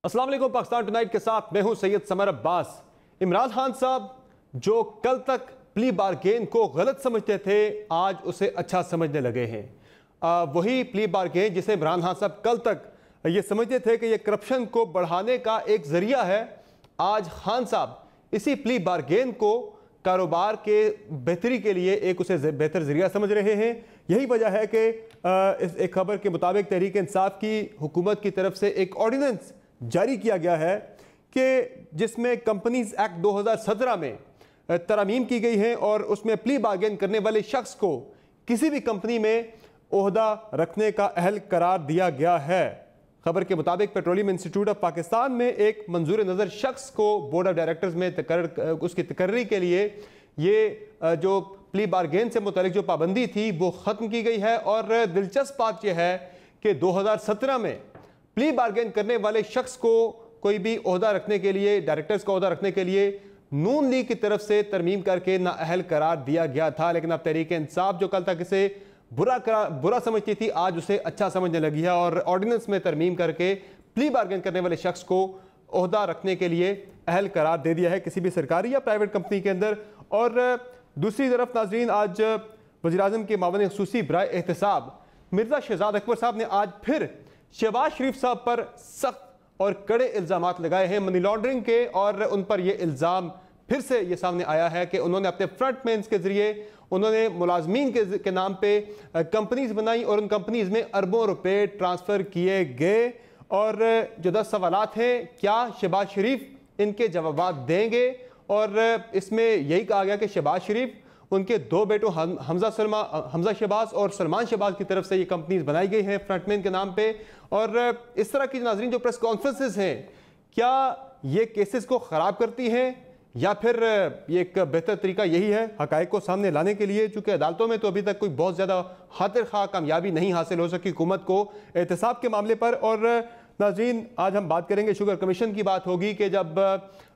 अस्सलाम वालेकुम। पाकिस्तान टुनाइट के साथ मैं हूं सैयद समर अब्बास। इमरान खान साहब जो कल तक प्ली बारगेन को गलत समझते थे, आज उसे अच्छा समझने लगे हैं। वही प्ली बारगेन जिसे इमरान खान साहब कल तक ये समझते थे कि ये करप्शन को बढ़ाने का एक जरिया है, आज खान साहब इसी प्ली बारगेन को कारोबार के बेहतरी के लिए एक उसे बेहतर जरिया समझ रहे हैं। यही वजह है कि इस एक खबर के मुताबिक तहरीक इंसाफ की हुकूमत की तरफ से एक ऑर्डिनेंस जारी किया गया है कि जिसमें कंपनीज एक्ट 2017 में तरमीम की गई है और उसमें प्ली बार्गेन करने वाले शख्स को किसी भी कंपनी में ओहदा रखने का अहल करार दिया गया है। खबर के मुताबिक पेट्रोलियम इंस्टीट्यूट ऑफ पाकिस्तान में एक मंजूर नज़र शख्स को बोर्ड ऑफ डायरेक्टर्स में उसकी तकर्री के लिए ये जो प्ली बार्गेन से मुतालिक जो पाबंदी थी वो ख़त्म की गई है। और दिलचस्प बात यह है कि 2017 में प्ली बार्गेन करने वाले शख्स को कोई भी ओहदा रखने के लिए, डायरेक्टर्स का ओहदा रखने के लिए नून लीग की तरफ से तरमीम करके नाअहल करार दिया गया था। लेकिन अब तहरीक इंसाफ जो कल तक इसे बुरा समझती थी, आज उसे अच्छा समझने लगी है और ऑर्डिनेंस में तरमीम करके प्ली बार्गेन करने वाले शख्स को ओहदा रखने के लिए अहल करार दे दिया है किसी भी सरकारी या प्राइवेट कंपनी के अंदर। और दूसरी तरफ नाजरीन, आज वज़ीर-ए-आज़म के मावन ख़ुसूसी बराए एहतसाब मिर्ज़ा शहजाद अकबर साहब ने आज फिर शहबाज शरीफ साहब पर सख्त और कड़े इल्ज़ामात लगाए हैं मनी लॉन्ड्रिंग के। और उन पर यह इल्ज़ाम फिर से ये सामने आया है कि उन्होंने अपने फ्रंटमैन्स के ज़रिए उन्होंने मुलाजमीन के नाम पे कंपनीज बनाई और उन कंपनीज में अरबों रुपए ट्रांसफ़र किए गए। और जो 10 सवालात हैं, क्या शहबाज शरीफ इनके जवाब देंगे? और इसमें यही कहा गया कि शहबाज शरीफ, उनके दो बेटों हमजा शहबाज और सलमान शहबाज की तरफ से ये कंपनीज बनाई गई हैं फ्रंटमैन के नाम पे। और इस तरह की नाजरीन जो प्रेस कॉन्फ्रेंसेस हैं, क्या ये केसेस को ख़राब करती हैं या फिर ये एक बेहतर तरीका यही है हक़ाइक़ को सामने लाने के लिए? चूँकि अदालतों में तो अभी तक कोई बहुत ज़्यादा खातिर खा कामयाबी नहीं हासिल हो सकी हुकूमत को एहतसाब के मामले पर। और नाज़रीन, आज हम बात करेंगे शुगर कमीशन की। बात होगी कि जब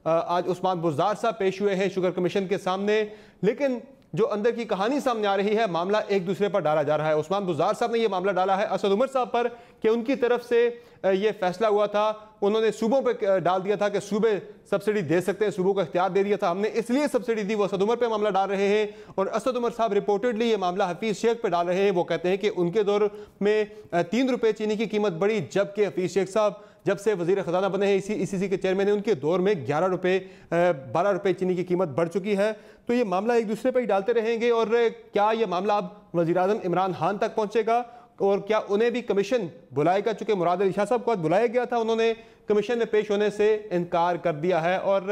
आज उस्मान बुज़दार साहब पेश हुए हैं शुगर कमीशन के सामने, लेकिन जो अंदर की कहानी सामने आ रही है, मामला एक दूसरे पर डाला जा रहा है। उस्मान बुज़दार साहब ने यह मामला डाला है असद उमर साहब पर कि उनकी तरफ से ये फैसला हुआ था, उन्होंने सूबों पे डाल दिया था कि सूबे सब्सिडी दे सकते हैं, सूबों को इख्तियार दे दिया था, हमने इसलिए सब्सिडी दी। वो असद उमर पे मामला डाल रहे हैं और असद उमर साहब रिपोर्टेडली ये मामला हफीज़ शेख पे डाल रहे हैं। वो कहते हैं कि उनके दौर में 3 रुपये चीनी की कीमत बढ़ी, जबकि हफीज़ शेख साहब जब से वज़ीर ख़जाना बने हैं, इसी के चेयरमैन हैं, उनके दौर में 12 रुपये चीनी की कीमत बढ़ चुकी है। तो ये मामला एक दूसरे पर ही डालते रहेंगे। और क्या ये मामला अब वज़ीर-ए-आज़म इमरान खान तक पहुँचेगा और क्या उन्हें भी कमीशन बुलाएगा? चूँकि मुराद अली शाह साहब को आज बुलाया गया था, उन्होंने कमीशन में पेश होने से इनकार कर दिया है। और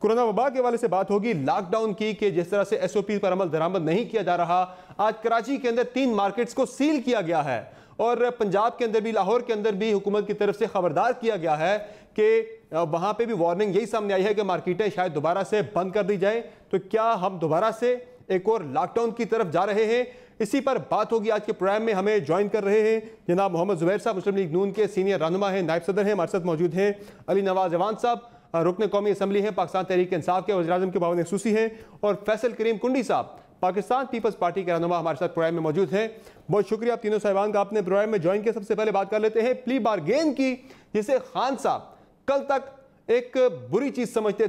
कोरोना वबा के हवाले से बात होगी, लॉकडाउन की, कि जिस तरह से SOP पर अमल दरामद नहीं किया जा रहा। आज कराची के अंदर 3 मार्केट्स को सील किया गया है और पंजाब के अंदर भी, लाहौर के अंदर भी हुकूमत की तरफ से खबरदार किया गया है कि वहाँ पे भी वार्निंग यही सामने आई है कि मार्केटें शायद दोबारा से बंद कर दी जाए। तो क्या हम दोबारा से एक और लॉकडाउन की तरफ जा रहे हैं? इसी पर बात होगी आज के प्रोग्राम में। हमें ज्वाइन कर रहे हैं जनाब मोहम्मद जुबैर साहब, मुस्लिम लीग नून के सीनियर रहनुमा हैं, नायब सदर हैं, हमारे साथ मौजूद हैं अली नवाज अवान साहब, रुकन कौमी असम्बली हैं, पाकिस्तान तहरीक इंसाफ के वज़ीर-ए-आज़म के मावन ख़ुसूसी हैं, और फैसल करीम कुंडी साहब पाकिस्तान पीपल्स पार्टी के रहनुमा हमारे साथ प्रोग्राम में मौजूद हैं। बहुत शुक्रिया आप तीनों साहिबान का, आपने प्रोग्राम में ज्वाइन किया। सबसे पहले बात कर लेते हैं प्ली बार्गेन की, जिसे खान साहब कल तक एक बुरी चीज समझते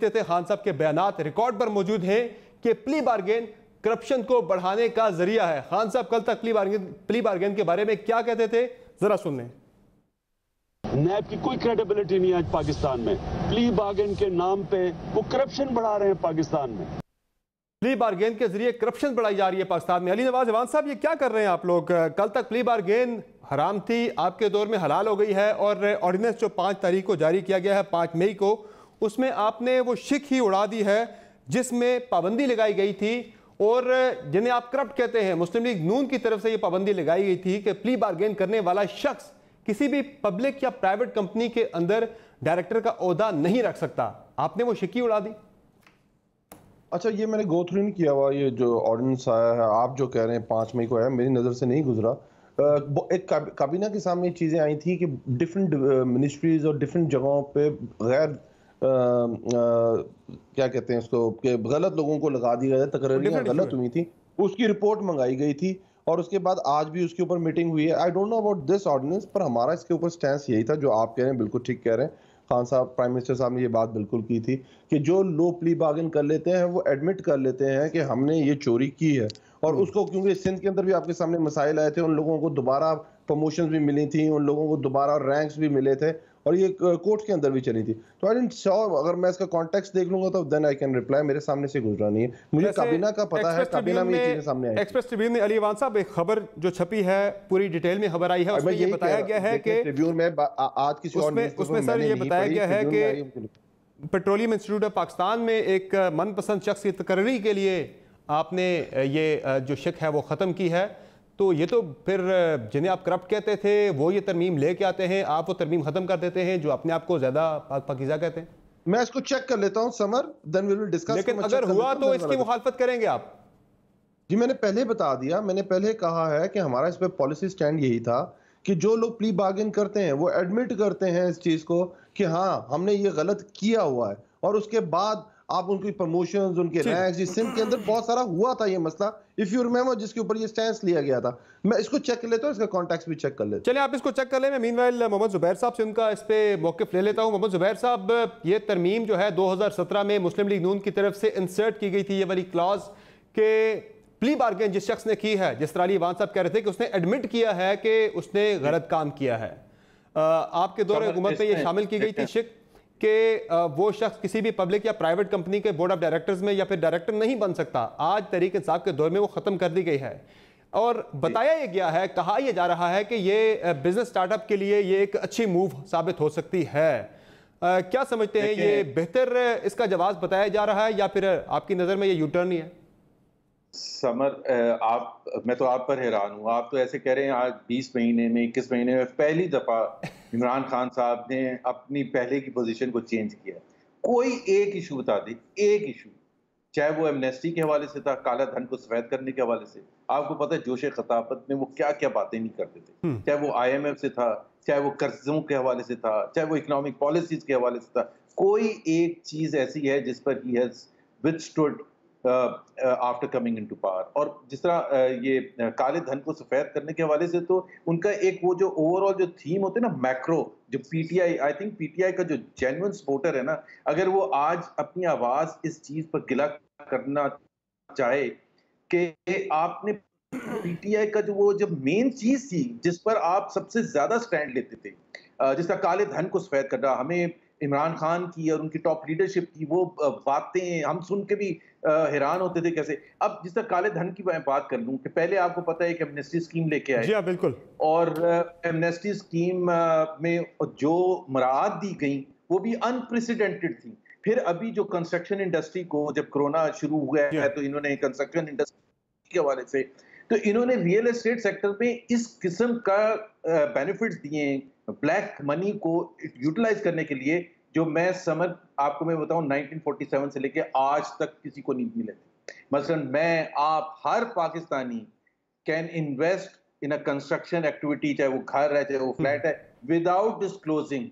थे। खान साहब के बयानात रिकॉर्ड पर मौजूद हैं कि प्ली बार्गेन करप्शन को बढ़ाने का जरिया है। खान साहब कल तक प्ली बार्गेन के बारे में क्या कहते थे, जरा सुन लें। नैब की कोई क्रेडिबिलिटी नहीं है आज पाकिस्तान में। प्ली बार्गेन के नाम पे वो करप्शन बढ़ा रहे हैं पाकिस्तान में। प्ली बार्गेन के जरिए करप्शन बढ़ाई जा रही है पाकिस्तान में। अली नवाज अवान साहब, ये क्या कर रहे हैं आप लोग? कल तक प्ली बार्गेन हराम थी, आपके दौर में हलाल हो गई है और ऑर्डिनेंस जो 5 तारीख को जारी किया गया है, 5 मई को, उसमें आपने वो शिक ही उड़ा दी है जिसमें पाबंदी लगाई गई थी और जिन्हें आप करप्ट कहते हैं। मुस्लिम लीग नून की तरफ से ये पाबंदी लगाई गई थी कि प्ली बार्गेन करने वाला शख्स किसी भी पब्लिक या प्राइवेट कंपनी के अंदर डायरेक्टर का ओहदा नहीं रख सकता। आपने वो शिक ही उड़ा दी। अच्छा, ये मैंने गो थ्रू नहीं किया हुआ, ये जो ऑर्डिनेंस आया है आप जो कह रहे हैं 5 मई को आया, मेरी नज़र से नहीं गुजरा। एक काबीना के सामने चीज़ें आई थी कि डिफरेंट मिनिस्ट्रीज और डिफरेंट जगहों पे गैर क्या कहते हैं इसको, कि गलत लोगों को लगा दिया गया, तकरीरें गलत हुई थी, उसकी रिपोर्ट मंगाई गई थी और उसके बाद आज भी उसके ऊपर मीटिंग हुई है। I don't know about this ordinance, पर हमारा इसके ऊपर स्टैंस यही था जो आप कह रहे हैं, बिल्कुल ठीक कह रहे हैं। खान साहब, प्राइम मिनिस्टर साहब ने ये बात बिल्कुल की थी कि जो लो प्ली बार्गेन कर लेते हैं वो एडमिट कर लेते हैं कि हमने ये चोरी की है, और उसको, क्योंकि सिंध के अंदर भी आपके सामने मसाइल आए थे, उन लोगों को दोबारा प्रमोशंस भी मिली थी, उन लोगों को दोबारा रैंक्स भी मिले थे, और ये कोर्ट के अंदर भी चली थी। तो आई डिडंट श्योर, अगर मैं इसका कॉन्टेक्स्ट देख लूंगा तो देन आई कैन रिप्लाई, मेरे सामने से गुजरा नहीं है, मुझे काबीना का पता है, काबीना में ये चीजें सामने आई। एक्सप्रेस ट्रिब्यून में अली अवान साहब एक खबर जो छपी है, पूरी डिटेल में खबर आई है, उसमें ये बताया गया है कि ट्रिब्यून में आज किसी और उसमें सर ये बताया गया है कि पेट्रोलियम इंस्टीट्यूट ऑफ पाकिस्तान में एक मनपसंद शख्स की तकर्री के लिए आपने ये जो शक है वो ख़त्म की है। तो ये तो फिर जिन्हें आप करप्ट कहते थे वो ये तरमीम लेके आते हैं, आप वो तरमीम ख़त्म कर देते हैं जो अपने आप को ज़्यादा पाकीज़ा कहते हैं। मैं इसको चेक कर लेता हूं summer, then we will discuss. लेकिन अगर हुआ तो इसकी मुखालफत करेंगे आप? जी मैंने पहले बता दिया, मैंने पहले कहा है कि हमारा इस पे पॉलिसी स्टैंड यही था कि जो लोग प्ली बार्गेन करते हैं वो एडमिट करते हैं इस चीज को कि हाँ हमने ये गलत किया हुआ है, और उसके बाद आप उनकी प्रमोशंस, उनके रैंक्स, जिस सिंध के अंदर बहुत सारा हुआ था ये मसला, इफ यू रिमेंबर, जिसके ऊपर ये स्टैंड लिया गया था। मैं इसको चेक कर लेता हूँ, इसका कॉन्टेक्स्ट भी चेक कर लेता हूँ। चलिए आप इसको चेक कर लें, मैं मीनवाइल मोहम्मद जुबैर साहब से उनका इस पे मौक़िफ़ ले लेता हूँ। मोहम्मद जुबैर साहब, ये तरमीम जो है 2017 में मुस्लिम लीग नून की तरफ से इंसर्ट की गई थी, ये वाली क्लॉज के प्ली बार्गेन जिस शख्स ने की है, जिस तरह अली अवान साहब कह रहे थे कि उसने एडमिट किया है कि उसने गलत काम किया है, आपके दौरे हुकूमत में ये शामिल की गई थी शिक कि वो शख्स किसी भी पब्लिक या प्राइवेट कंपनी के बोर्ड ऑफ डायरेक्टर्स में या फिर डायरेक्टर नहीं बन सकता। आज तहरीक इंसाफ के दौर में वो ख़त्म कर दी गई है, और बताया ये गया है, कहा यह जा रहा है कि ये बिजनेस स्टार्टअप के लिए ये एक अच्छी मूव साबित हो सकती है। क्या समझते हैं, ये बेहतर इसका जवाब बताया जा रहा है या फिर आपकी नज़र में ये यू टर्न ही है? समर, मैं तो आप पर हैरान हूँ। आप तो ऐसे कह रहे हैं आज 20 महीने में, 21 महीने में पहली दफा इमरान खान साहब ने अपनी पहले की पोजीशन को चेंज किया। कोई एक इशू बता दे, एक इशू, चाहे वो एमनेस्टी के हवाले से था, काला धन को सफेद करने के हवाले से, आपको पता है जोश खताफत में वो क्या क्या बातें नहीं करते थे, चाहे वो IMF से था, चाहे वो कर्जों के हवाले से था, चाहे वो इकोनॉमिक पॉलिसीज के हवाले से था, कोई एक चीज ऐसी है जिस पर he has withstood after coming into power. और जिस तरह ये काले धन को सफेद करने के हवाले से, तो उनका एक वो जो ओवरऑल जो थीम होते हैं ना, मैक्रो, जो PTI, आई थिंक PTI का जो जेन्युइन सपोर्टर है ना, अगर वो आज अपनी आवाज इस चीज पर गिला करना चाहे कि आपने PTI का जो वो जब मेन चीज थी जिस पर आप सबसे ज्यादा स्टैंड लेते थे, जिस तरह काले धन को सफेद करना, हमें इमरान खान की और उनकी टॉप लीडरशिप की वो बातें हम सुन के भी हैरान होते थे कैसे। अब जिस तरह काले धन की मैं बात कर लूं कि पहले आपको पता है कि एमनेस्टी स्कीम लेके आए। जी हाँ, बिल्कुल। और एमनेस्टी स्कीम में जो मराहत दी गई वो भी अनप्रेसिडेंटेड थी। फिर अभी जो कंस्ट्रक्शन इंडस्ट्री को जब कोरोना शुरू हुआ है तो इन्होंने कंस्ट्रक्शन इंडस्ट्री के हवाले से तो इन्होंने रियल एस्टेट सेक्टर में इस किस्म का बेनिफिट्स दिए हैं ब्लैक मनी को यूटिलाइज करने के लिए, जो मैं समझ आपको मैं बताऊं 1947 से लेके आज तक किसी को नहीं मिले थे। मसलन मैं, आप, हर Pakistani can invest in a construction activity, चाहे वो घर है चाहे वो फ्लैट है, विदाउट डिस्क्लोजिंग।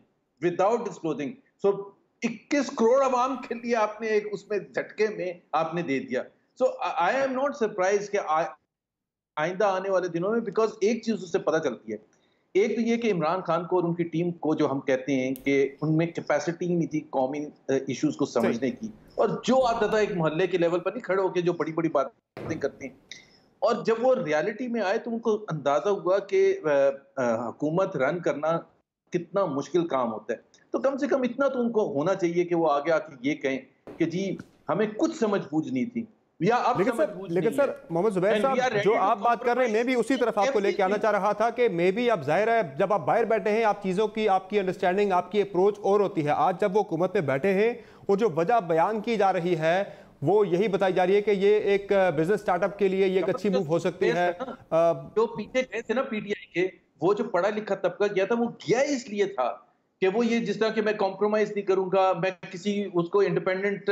सो 21 करोड़ आवाम के लिए आपने एक उसमें झटके में आपने दे दिया। सो आई एम नॉट सरप्राइज कि आइंदा आने वाले दिनों में, बिकॉज एक चीज उससे पता चलती है, एक तो ये कि इमरान खान को और उनकी टीम को जो हम कहते हैं कि उनमें कैपेसिटी नहीं थी कौमी इश्यूज को समझने की, और जो आता था एक मोहल्ले के लेवल पर नहीं खड़े होकर जो बड़ी बड़ी बातें करते हैं, और जब वो रियलिटी में आए तो उनको अंदाजा हुआ कि हुकूमत रन करना कितना मुश्किल काम होता है। तो कम से कम इतना तो उनको होना चाहिए कि वो आगे आके ये कहें कि जी हमें कुछ समझ बूझ नहीं थी। लेकिन सर मोहम्मद जुबैर साहब, जो आप बात कर रहे हैं मैं भी उसी तरफ आपको लेके आना चाह रहा था कि मे भी अब जाहिर है जब आप बाहर बैठे हैं आप चीज़ों की, आपकी अंडरस्टैंडिंग, आपकी अप्रोच और होती है। आज जब वो हुकूमत में बैठे हैं और जो वजह बयान की जा रही है वो यही बताई जा रही है कि ये एक बिजनेस स्टार्टअप के लिए ये एक अच्छी मूव हो सकती है। जो पीछे गए थे ना PTI के, वो जो पढ़ा लिखा तबका गया था वो गया इसलिए था कि वो ये जिस तरह कि मैं कॉम्प्रोमाइज नहीं करूंगा, मैं किसी उसको इंडिपेंडेंट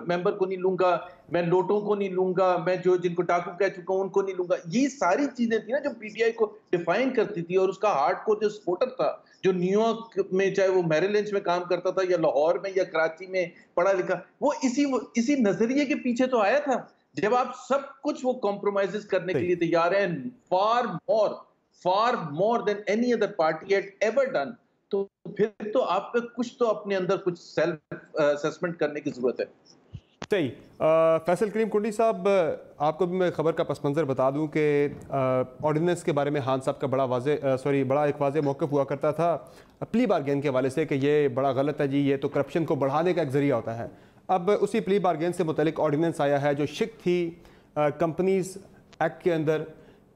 मेंबर को नहीं लूंगा, मैं लोटों को नहीं लूंगा, मैं जो जिनको टाकू कह चुका हूं उनको नहीं लूंगा, ये सारी चीजें थी ना जो PTI को डिफाइन करती थी। और उसका हार्डकोर जो सपोर्टर था, जो न्यूयॉर्क में, चाहे वो मैरीलैंड में काम करता था या लाहौर में या कराची में पढ़ा लिखा, वो इसी नजरिए के पीछे तो आया था। जब आप सब कुछ वो कॉम्प्रोमाइजेस करने के लिए तैयार हैं, far more than any other party had ever done, तो फिर तो आप पे कुछ तो अपने अंदर कुछ सेल्फ असेसमेंट करने की जरूरत है। सही। फैसल करीम कुंडी साहब, आपको भी मैं खबर का पस मंज़र बता दूं कि ऑर्डिनेंस के बारे में खान साहब का बड़ा एक वाज़े मौक़िफ़ हुआ करता था प्ली बारगेन के हवाले से कि ये बड़ा गलत है जी, ये तो करप्शन को बढ़ाने का एक ज़रिया होता है। अब उसी प्ली बारगेन से मुतलिक ऑर्डिनेंस आया है जो शिक थी कंपनीज़ एक्ट के अंदर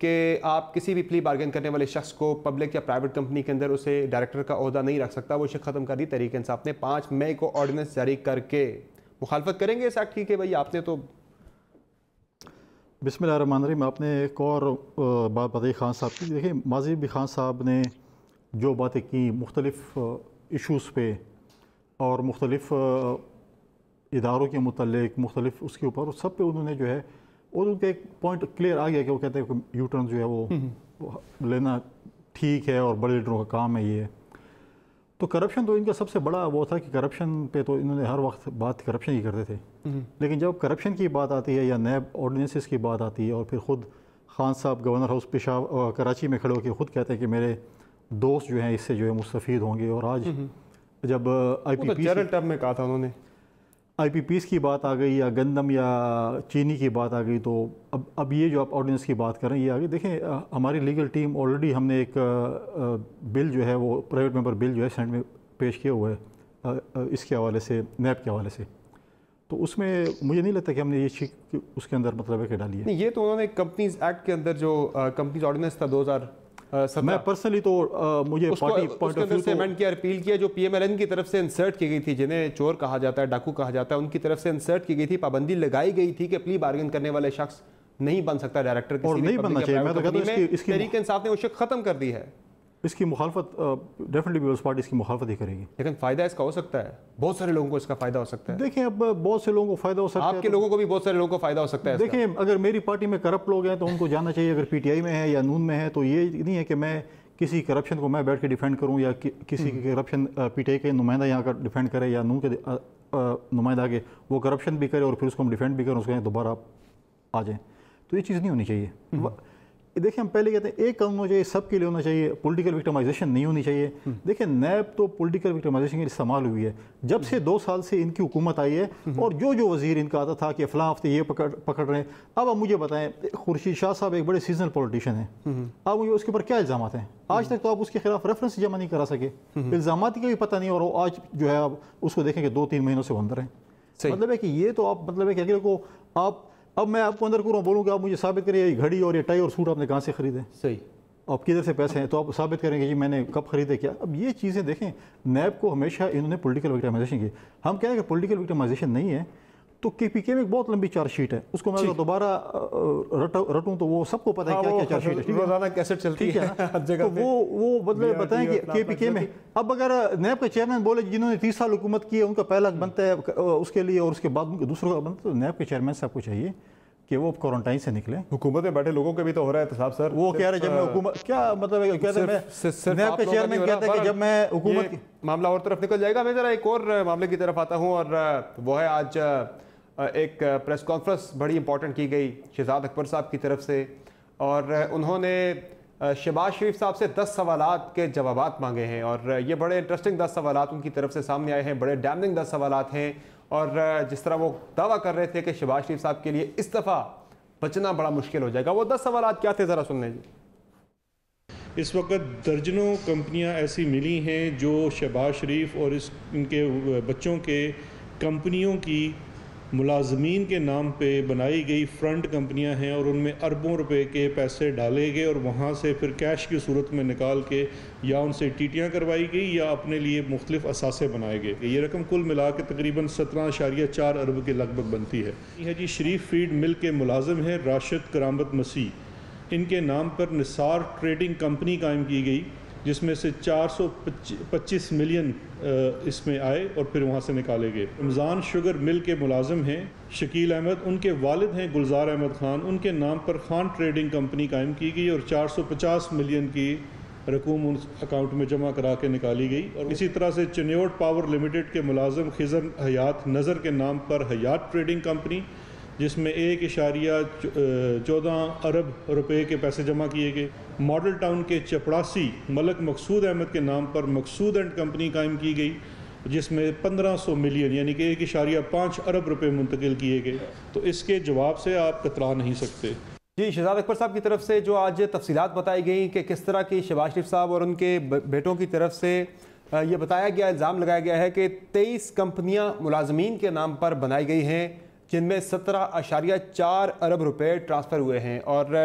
कि आप किसी भी प्ली बारगेन करने वाले शख्स को पब्लिक या प्राइवेट कंपनी के अंदर उसे डायरेक्टर का ओहदा नहीं रख सकता। वो शिक ख़त्म कर दी तहरीक इंसाफ ने 5 मई को ऑर्डिनेंस जारी करके। मुखालफत करेंगे इस एक्ट की कि भाई आपने तो बिस्मिल्लाहिर्रहमानिर्रहीम। आपने एक और बात बताई खान साहब की। देखिए, माजी भी खान साहब ने जो बातें की मुख्तलिफ़ इशूज़ पे और मुख्तलिफ़ इदारों के मुतल्लिक़ मुख्तलिफ़ उसके ऊपर सब पे उन्होंने जो है, और उनका एक पॉइंट क्लियर आ गया कि वो कहते हैं कि यू टर्न जो है वो लेना ठीक है और बड़े लीडरों का काम है ये। तो करप्शन तो इनका सबसे बड़ा वो था कि करप्शन पे तो इन्होंने हर वक्त बात करप्शन ही करते थे, लेकिन जब करप्शन की बात आती है या नैब ऑर्डिनेंसेस की बात आती है और फिर ख़ुद खान साहब गवर्नर हाउस पेशावर कराची में खड़े होकर ख़ुद कहते हैं कि मेरे दोस्त जो हैं इससे जो है मुस्तफ़ीद होंगे। और आज जब IPP में कहा था उन्होंने IPPs की बात आ गई या गंदम या चीनी की बात आ गई, तो अब ये जो आप ऑर्डिनेंस की बात कर रहे हैं ये आ गई। देखें, हमारी लीगल टीम ऑलरेडी हमने एक बिल जो है वो प्राइवेट मेंबर बिल जो है सेनेट में पेश किया हुआ है इसके हवाले से, नैब के हवाले से। तो उसमें मुझे नहीं लगता कि हमने ये चीज़ उसके अंदर मतलब है कि डाली है। नहीं, ये तो उन्होंने कंपनीज एक्ट के अंदर जो कंपनीज ऑर्डिनेंस था 2017, मैं पर्सनली तो मुझे पार्टी पॉइंट ऑफ व्यू से अमेंड किया, रिपील किया, जो PMLN की तरफ से इंसर्ट की गई थी, जिन्हें चोर कहा जाता है, डाकू कहा जाता है, उनकी तरफ से इंसर्ट की गई थी, पाबंदी लगाई गई थी कि प्ली बार्गेन करने वाले शख्स नहीं बन सकता डायरेक्टर किसी और नहीं बनना चाहिए। मैं तो कहता हूं इसकी तहरीक इंसाफ ने वो शिक खत्म कर दी है। इसकी मुखालफत डेफिनेटली पीपल्स पार्टी इसकी मुखालफत ही करेगी, लेकिन फ़ायदा इसका हो सकता है, बहुत सारे लोगों को इसका फ़ायदा हो सकता है। देखिए, अब बहुत से लोगों को फ़ायदा हो सकता है, आपके लोगों को भी बहुत सारे लोगों को फ़ायदा हो सकता है। देखिए, अगर मेरी पार्टी में करप्ट लोग हैं तो उनको जानना चाहिए, अगर PTI में है या नून में है, तो ये नहीं है कि मैं किसी करप्शन को मैं बैठ के डिफेंड करूं या किसी की करप्शन PTI के नुमाइंदा यहाँ का डिफेंड करे या नून के नुमाइंदा के वो करप्शन भी करे और फिर उसको हम डिफेंड भी करें, उसको दोबारा आ जाए। तो ये चीज़ नहीं होनी चाहिए। देखिए, हम पहले कहते हैं एक कानून होना चाहिए, सबके लिए होना चाहिए, पॉलिटिकल विक्टिमाइजेशन नहीं होनी चाहिए। देखिए, नैब तो पॉलिटिकल विक्टिमाइजेशन की इस्तेमाल हुई है जब से 2 साल से इनकी हुकूमत आई है, और जो वजीर इनका आता था कि फलां हफ्ते ये पकड़ रहे हैं। अब आप मुझे बताएं, खुर्शीद शाह साहब एक बड़े सीजनल पॉलिटिशियन हैं, अब मुझे उसके ऊपर क्या इल्ज़ाम हैं? आज तक तो आप उसके खिलाफ रेफरेंस जमा नहीं करा सके, इल्ज़ाम का भी पता नहीं, और आज जो है आप उसको देखें कि 2-3 महीनों से वो अंदर हैं। मतलब है कि ये तो आप मतलब है कि अगले को आप, अब मैं आपको अंदर करूँ बोलूँगा आप मुझे साबित करिए ये घड़ी और ये टाई और सूट आपने कहाँ से खरीदे, सही, आप किधर से पैसे हैं, तो आप साबित करेंगे जी मैंने कब खरीदे क्या। अब ये चीज़ें देखें, नैब को हमेशा इन्होंने पॉलिटिकल विक्टिमाइजेशन की। हम कह रहे हैं कि पॉलिटिकल विक्टिमाइजेशन नहीं है, तो KPK में एक बहुत लंबी चार्जशीट है, उसको मैं दोबारा रटूं तो वो सबको पता है क्या क्या चार्जशीट है, रोजाना कैसेट चलती है हर जगह। तो वो मतलब बताएं कि KPK में अब अगर नैब के चेयरमैन बोले जिन्होंने 30 साल हुकूमत की है उनका पहला बनता है उसके लिए, और उसके बाद दूसरों का बनता है, तो नैब के चेयरमैन साहब को चाहिए कि वो क्वारंटाइन से निकले। हुकूमत में बैठे लोगों के भी तो हो रहा है साहब सर, वो कह रहे जब मैं हुकूमत क्या मतलब है, कहते हैं नैब के चेयरमैन कहते हैं कि जब मैं हुकूमत मामला और तरफ निकल जाएगा। मैं जरा एक और मामले की तरफ आता हूँ, और वो है आज एक प्रेस कॉन्फ्रेंस बड़ी इंपॉर्टेंट की गई शहजाद अकबर साहब की तरफ से, और उन्होंने शहबाज शरीफ साहब से 10 सवालात के जवाबात मांगे हैं, और ये बड़े इंटरेस्टिंग 10 सवालात उनकी तरफ से सामने आए हैं, बड़े डैमनिंग 10 सवालात हैं। और जिस तरह वो दावा कर रहे थे कि शहबाज शरीफ साहब के लिए इस दफ़ा बचना बड़ा मुश्किल हो जाएगा, वो 10 सवालात क्या थे ज़रा सुनने जी। इस वक्त दर्जनों कंपनियां ऐसी मिली हैं जो शहबाज शरीफ और इनके बच्चों के कंपनियों की मुलाजमीन के नाम पे बनाई गई फ्रंट कंपनियां हैं, और उनमें अरबों रुपए के पैसे डाले गए और वहाँ से फिर कैश की सूरत में निकाल के या उनसे टीटियाँ करवाई गई या अपने लिए मुख्तलिफ असासे बनाए गए। ये रकम कुल मिला के तकरीबन 17.4 अरब के लगभग बनती है। यह जी शरीफ फीड मिल के मुलाजिम है राशिद करामत मसीह, इनके नाम पर निसार ट्रेडिंग कंपनी कायम की गई जिसमें से 425 मिलियन इसमें आए और फिर वहाँ से निकाले गए। रमज़ान शुगर मिल के मुलाजिम हैं शकील अहमद, उनके वालिद हैं गुलजार अहमद ख़ान, उनके नाम पर खान ट्रेडिंग कंपनी कायम की गई और 450 मिलियन की रकूम उस अकाउंट में जमा करा के निकाली गई। और इसी तरह से चिन्योट पावर लिमिटेड के मुलाजिम खिज़र हयात नज़र के नाम पर हयात ट्रेडिंग कंपनी, जिसमें 1.14 अरब रुपए के पैसे जमा किए गए। मॉडल टाउन के चपड़ासी मलक मकसूद अहमद के नाम पर मकसूद एंड कंपनी कायम की गई, जिसमें 1500 मिलियन यानी कि 1.5 अरब रुपए मुंतकिल किए गए। तो इसके जवाब से आप कतरा नहीं सकते। जी, शहजाद अकबर साहब की तरफ से जो आज तफसीलात बताई गई कि किस तरह की शहबाज शरीफ साहब और उनके बेटों की तरफ से ये बताया गया, इल्ज़ाम लगाया गया है कि 23 कंपनियां मुलाजमीन के नाम पर बनाई गई हैं, जिनमें 17.4 अरब रुपए ट्रांसफ़र हुए हैं। और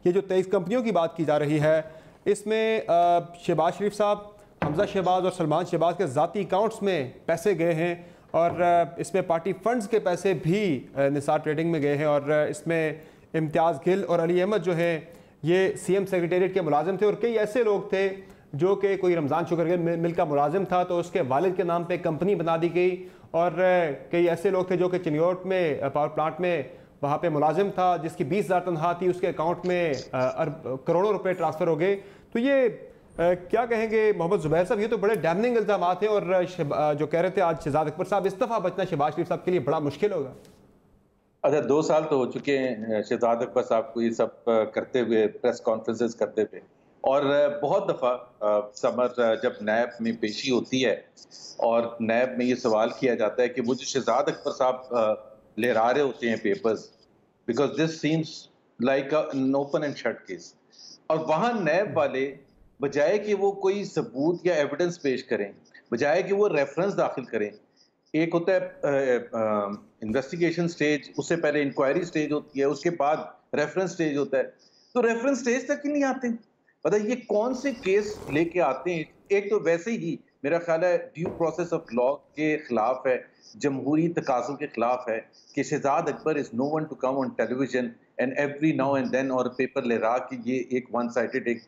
ये जो 23 कंपनियों की बात की जा रही है, इसमें शहबाज शरीफ साहब, हमजा शहबाज और सलमान शहबाज के ज़ाती अकाउंट्स में पैसे गए हैं, और इसमें पार्टी फंड्स के पैसे भी निसार ट्रेडिंग में गए हैं। और इसमें इम्तियाज़ गिल और अली अहमद जो हैं ये CM सेक्रेटेरिएट के मुलाजिम थे, और कई ऐसे लोग थे जो कि कोई रमज़ान शुगर मिल का मुलाजिम था तो उसके वालिद के नाम पे कंपनी बना दी गई, और कई ऐसे लोग थे जो कि चिन्योट में पावर प्लांट में वहाँ पे मुलाजिम था जिसकी 20,000 तनख्वाह थी, उसके अकाउंट में करोड़ों रुपए ट्रांसफ़र हो गए। तो ये क्या कहेंगे मोहम्मद ज़ुबैर साहब, ये तो बड़े डैमनिंग इल्ज़ाम हैं, और जो कह रहे थे आज शहजाद अकबर साहब, इस दफ़ा बचना शहबाज शरीफ साहब के लिए बड़ा मुश्किल होगा। अच्छा, 2 साल तो हो चुके हैं शहजाद अकबर साहब को ये सब करते हुए, प्रेस कॉन्फ्रेंसेस करते हुए, और बहुत दफ़ा समर जब नैब में पेशी होती है और नैब में ये सवाल किया जाता है कि वो जो शहजाद अकबर साहब लहरा रहे होते हैं papers, because this seems like an open and shut case, और वहाँ नैब वाले बजाय कि वो कोई सबूत या एविडेंस पेश करें, बजाय कि वो रेफरेंस दाखिल करें, एक होता है इन्वेस्टिगेशन स्टेज, उससे पहले इंक्वायरी स्टेज होती है, उसके बाद रेफरेंस स्टेज होता है, तो रेफरेंस स्टेज तक ही नहीं आते। पता ये कौन से केस लेके आते हैं। एक तो वैसे ही मेरा ख्याल है ड्यू प्रोसेस ऑफ लॉ के खिलाफ है, जमहूरी तकाज़ों के खिलाफ है कि Shahzad Akbar is no one to come on television and every now and then और पेपर ले रहा कि ये एक वन साइडेड एक,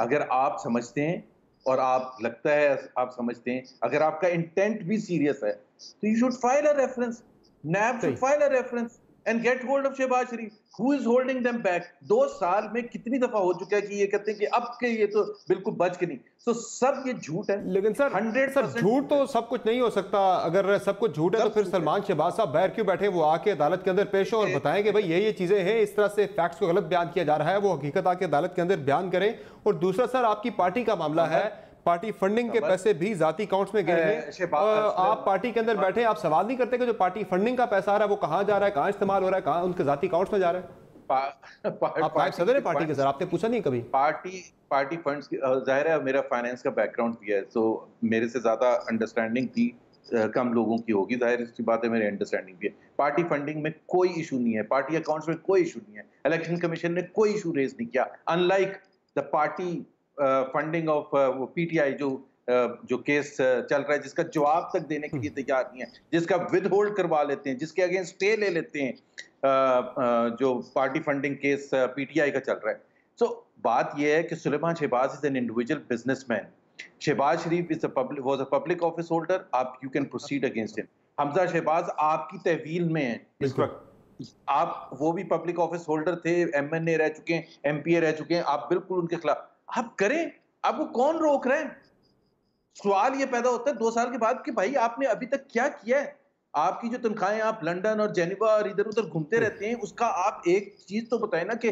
अगर आप समझते हैं और आप लगता है आप समझते हैं, अगर आपका इंटेंट भी सीरियस है तो you should file a reference, NAB should file a reference and get hold of Shahbaz Sharif. Who is holding them back? 2 साल में कितनी दफा हो चुका है कि ये कहते हैं कि अब के ये तो बिल्कुल बच के नहीं, तो सब ये झूठ है। लेकिन सर 100% झूठ तो सब कुछ नहीं हो सकता। अगर सब कुछ झूठ है तो फिर सलमान शहबाज साहब बाहर क्यों बैठे? वो आके अदालत के अंदर पेश हो और बताएं कि भाई ये चीजें हैं, इस तरह से फैक्ट्स को गलत बयान किया जा रहा है, वो हकीकत आके अदालत के अंदर बयान करें। और दूसरा सर, आपकी पार्टी का मामला है, पार्टी फंडिंग के पैसे भी जाती अकाउंट्स में गए हैं, आप पार्टी के अंदर बैठे, आप सवाल नहीं करते कि जो पार्टी फंडिंग का पैसा आ रहा है वो कहां जा रहा है, कहां इस्तेमाल हो रहा है, कहां उनके जाती अकाउंट्स में जा रहा है? आप नायब सदर है पार्टी के सर, आपने पूछा नहीं कभी? पार्टी फंड्स, जाहिर है मेरा फाइनेंस का बैकग्राउंड भी है, तो मेरे से ज्यादा अंडरस्टैंडिंग थी कम लोगों की होगी, जाहिर इसकी बात है, मेरी अंडरस्टैंडिंग भी है। पार्टी फंडिंग में कोई इशू नहीं है, पार्टी अकाउंट्स में कोई इशू नहीं है, इलेक्शन कमीशन ने कोई इशू रेज नहीं किया, unlike the party funding of PTI जो केस चल रहा है, जिसका जवाब तक देने के लिए तैयार नहीं है, जिसका विद होल्ड करवा लेते हैं, जिसके अगेंस्ट स्टे ले लेते हैं, जो पार्टी फंडिंग केस PTI का चल रहा है। सो बात यह है कि Suleman Shahbaz is an individual businessman, Shahbaz Sharif is was a public office holder, आप you can proceed against him. Hamza Shahbaz आपकी तहवील में है इस वक्त, आप वो भी पब्लिक ऑफिस होल्डर थे, MNA रह चुके हैं, MPA रह चुके हैं, आप बिल्कुल उनके खिलाफ आप करें, आपको कौन रोक रहे हैं? सवाल ये पैदा होता है 2 साल के बाद कि भाई आपने अभी तक क्या किया है? आपकी जो तनख्वाहें, आप लंदन और जेनेवा और इधर उधर घूमते रहते हैं, उसका आप एक चीज तो बताएं ना कि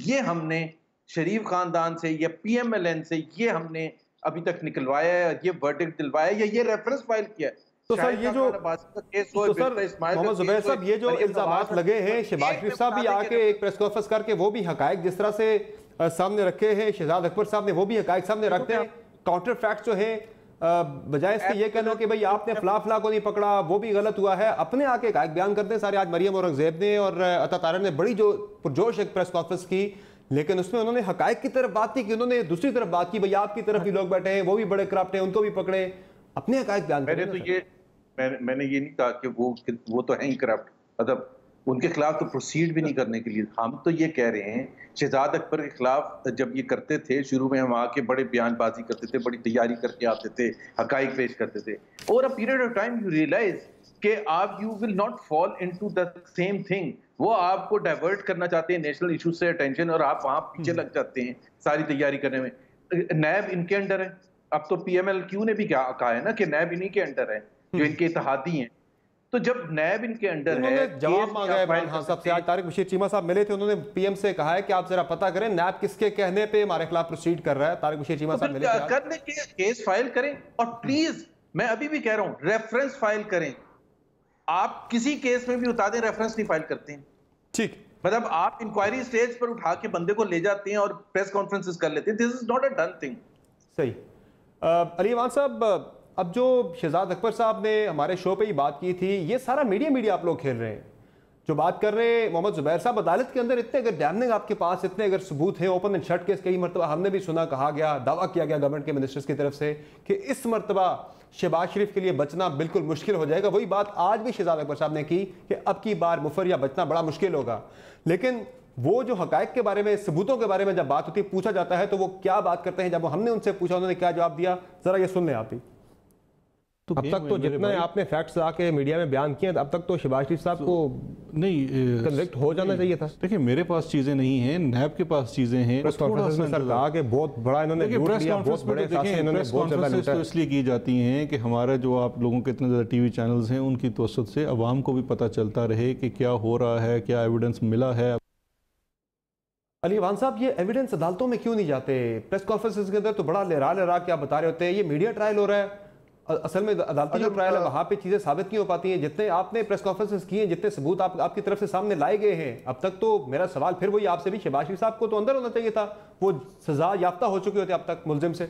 ये हमने शरीफ खानदान से या PMLN से ये हमने अभी तक निकलवाया है, ये वर्डिक्ट दिलवाया है, या ये रेफरेंस फाइल किया है। तो सर ये जो मोहम्मद ज़ुबैर साहब ये जो इल्जामात लगे हैं, शहबाज शरीफ साहब भी आके एक प्रेस कॉन्फ्रेंस करके वो भी हकायक जिस तरह से सामने रखे हैं, शहजाद अकबर साहब ने वो भी हकायक सामने रखते हैं, काउंटर फैक्ट जो है, बजाय इसके ये कहना कि भाई आपने फला फला को नहीं पकड़ा, वो भी गलत हुआ है, अपने आके हकायक बयान करते हैं सारे। आज मरियम औरंगजेब ने और अता तारर ने बड़ी जो पुरजोश एक प्रेस कॉन्फ्रेंस की, लेकिन उसमें उन्होंने हकायक की तरफ बात की कि उन्होंने दूसरी तरफ बात की, भाई आपकी तरफ भी लोग बैठे हैं, वो भी बड़े करप्ट हैं, उनको भी पकड़े, अपने हकायक बयान मैंने ये नहीं कहा कि वो तो है ही करप्ट, मतलब उनके खिलाफ तो प्रोसीड भी नहीं करने के लिए। हम तो ये कह रहे हैं शहजाद अकबर के खिलाफ जब ये करते थे, शुरू में हम आके बड़े बयानबाजी करते थे, बड़ी तैयारी करके आते थे, हकाइक पेश करते थे, over a period of time you realise कि आप you will not fall into the same thing. वो आपको डाइवर्ट करना चाहते हैं नेशनल इशू से अटेंशन, और आप वहां पीछे लग जाते हैं सारी तैयारी करने में। नैब इनके अंडर है, अब तो PMLQ ने भी कहा है ना कि नैब इन्हीं के अंडर है, जो इनके इत्तेहादी हैं। तो जब नैब इनके अंडर है, जवाब मांगा है इमरान खान साहब से। आज तारिक बशीर चीमा साहब मिले थे, उन्होंने पीएम से कहा है कि आप जरा पता करें नैब किसके कहने पे हमारे खिलाफ प्रोसीड कर रहा है। तारिक बशीर चीमा साहब मिले थे, करने के केस फाइल करें, और प्लीज मैं अभी भी कह रहा हूं रेफरेंस फाइल करें। आप किसी केस में भी उतार दें, रेफरेंस नहीं फाइल करते हैं। ठीक, मतलब आप इंक्वायरी स्टेज पर उठा के बंदे को ले जाते हैं और प्रेस कॉन्फ्रेंसेस कर लेते हैं। This is not a done thing. सही। अली इमाम साहब, अब जो शहजाद अकबर साहब ने हमारे शो पे ही बात की थी, ये सारा मीडिया आप लोग खेल रहे हैं। जो बात कर रहे हैं मोहम्मद जुबैर साहब, अदालत के अंदर इतने अगर डैमनिंग आपके पास इतने अगर सबूत हैं, ओपन एंड शट केस कई मरतबा हमने भी सुना, कहा गया, दावा किया गया गवर्नमेंट के मिनिस्टर्स की तरफ से कि इस मरतबा शहबाज शरीफ के लिए बचना बिल्कुल मुश्किल हो जाएगा। वही बात आज भी शहजाद अकबर साहब ने की कि अब की बार मुफर या बचना बड़ा मुश्किल होगा। लेकिन वो जो हकायक के बारे में, सबूतों के बारे में जब बात होती है, पूछा जाता है, तो वो क्या बात करते हैं? जब हमने उनसे पूछा उन्होंने क्या जवाब दिया, जरा ये सुन लें आप भी। तो अब तक तो जितने आपने फैक्ट्स आके मीडिया में बयान किए, अब तक तो शहबाज शरीफ साहब को नहीं कन्विक्ट हो जाना चाहिए था। देखिए मेरे पास चीजें नहीं हैं, नैब के पास चीजें हैं। प्रेस कॉन्फ्रेंस में सर कहा कि बहुत बड़ा इन्होंने लूट लिया, बहुत बड़े सासे इन्होंने बहुत ज्यादा लूटा। तो इसलिए की जाती हैं कि हमारा जो आप लोगों के इतने ज़्यादा टीवी चैनल्स हैं, उनकी तवज्जुह से अवाम को भी पता चलता रहे कि क्या हो रहा है, क्या एविडेंस मिला है। अली वान साहब, ये एविडेंस अदालतों में क्यों नहीं जाते? प्रेस कॉन्फ्रेंस के अंदर तो बड़ा लहरा क्या बता रहे होते हैं, ये मीडिया ट्रायल हो रहा है। असल में अदालती जो ट्रायल है वहां पे चीजें साबित नहीं हो पाती हैं। जितने आपने प्रेस कॉन्फ्रेंसेस किए हैं, जितने सबूत आपकी तरफ से सामने लाए गए हैं अब तक, तो मेरा सवाल फिर वही आपसे भी, शहबाज शरीफ साहब को तो अंदर होना चाहिए था, वो सजा याफ्ता हो चुके होते अब तक मुलजिम से।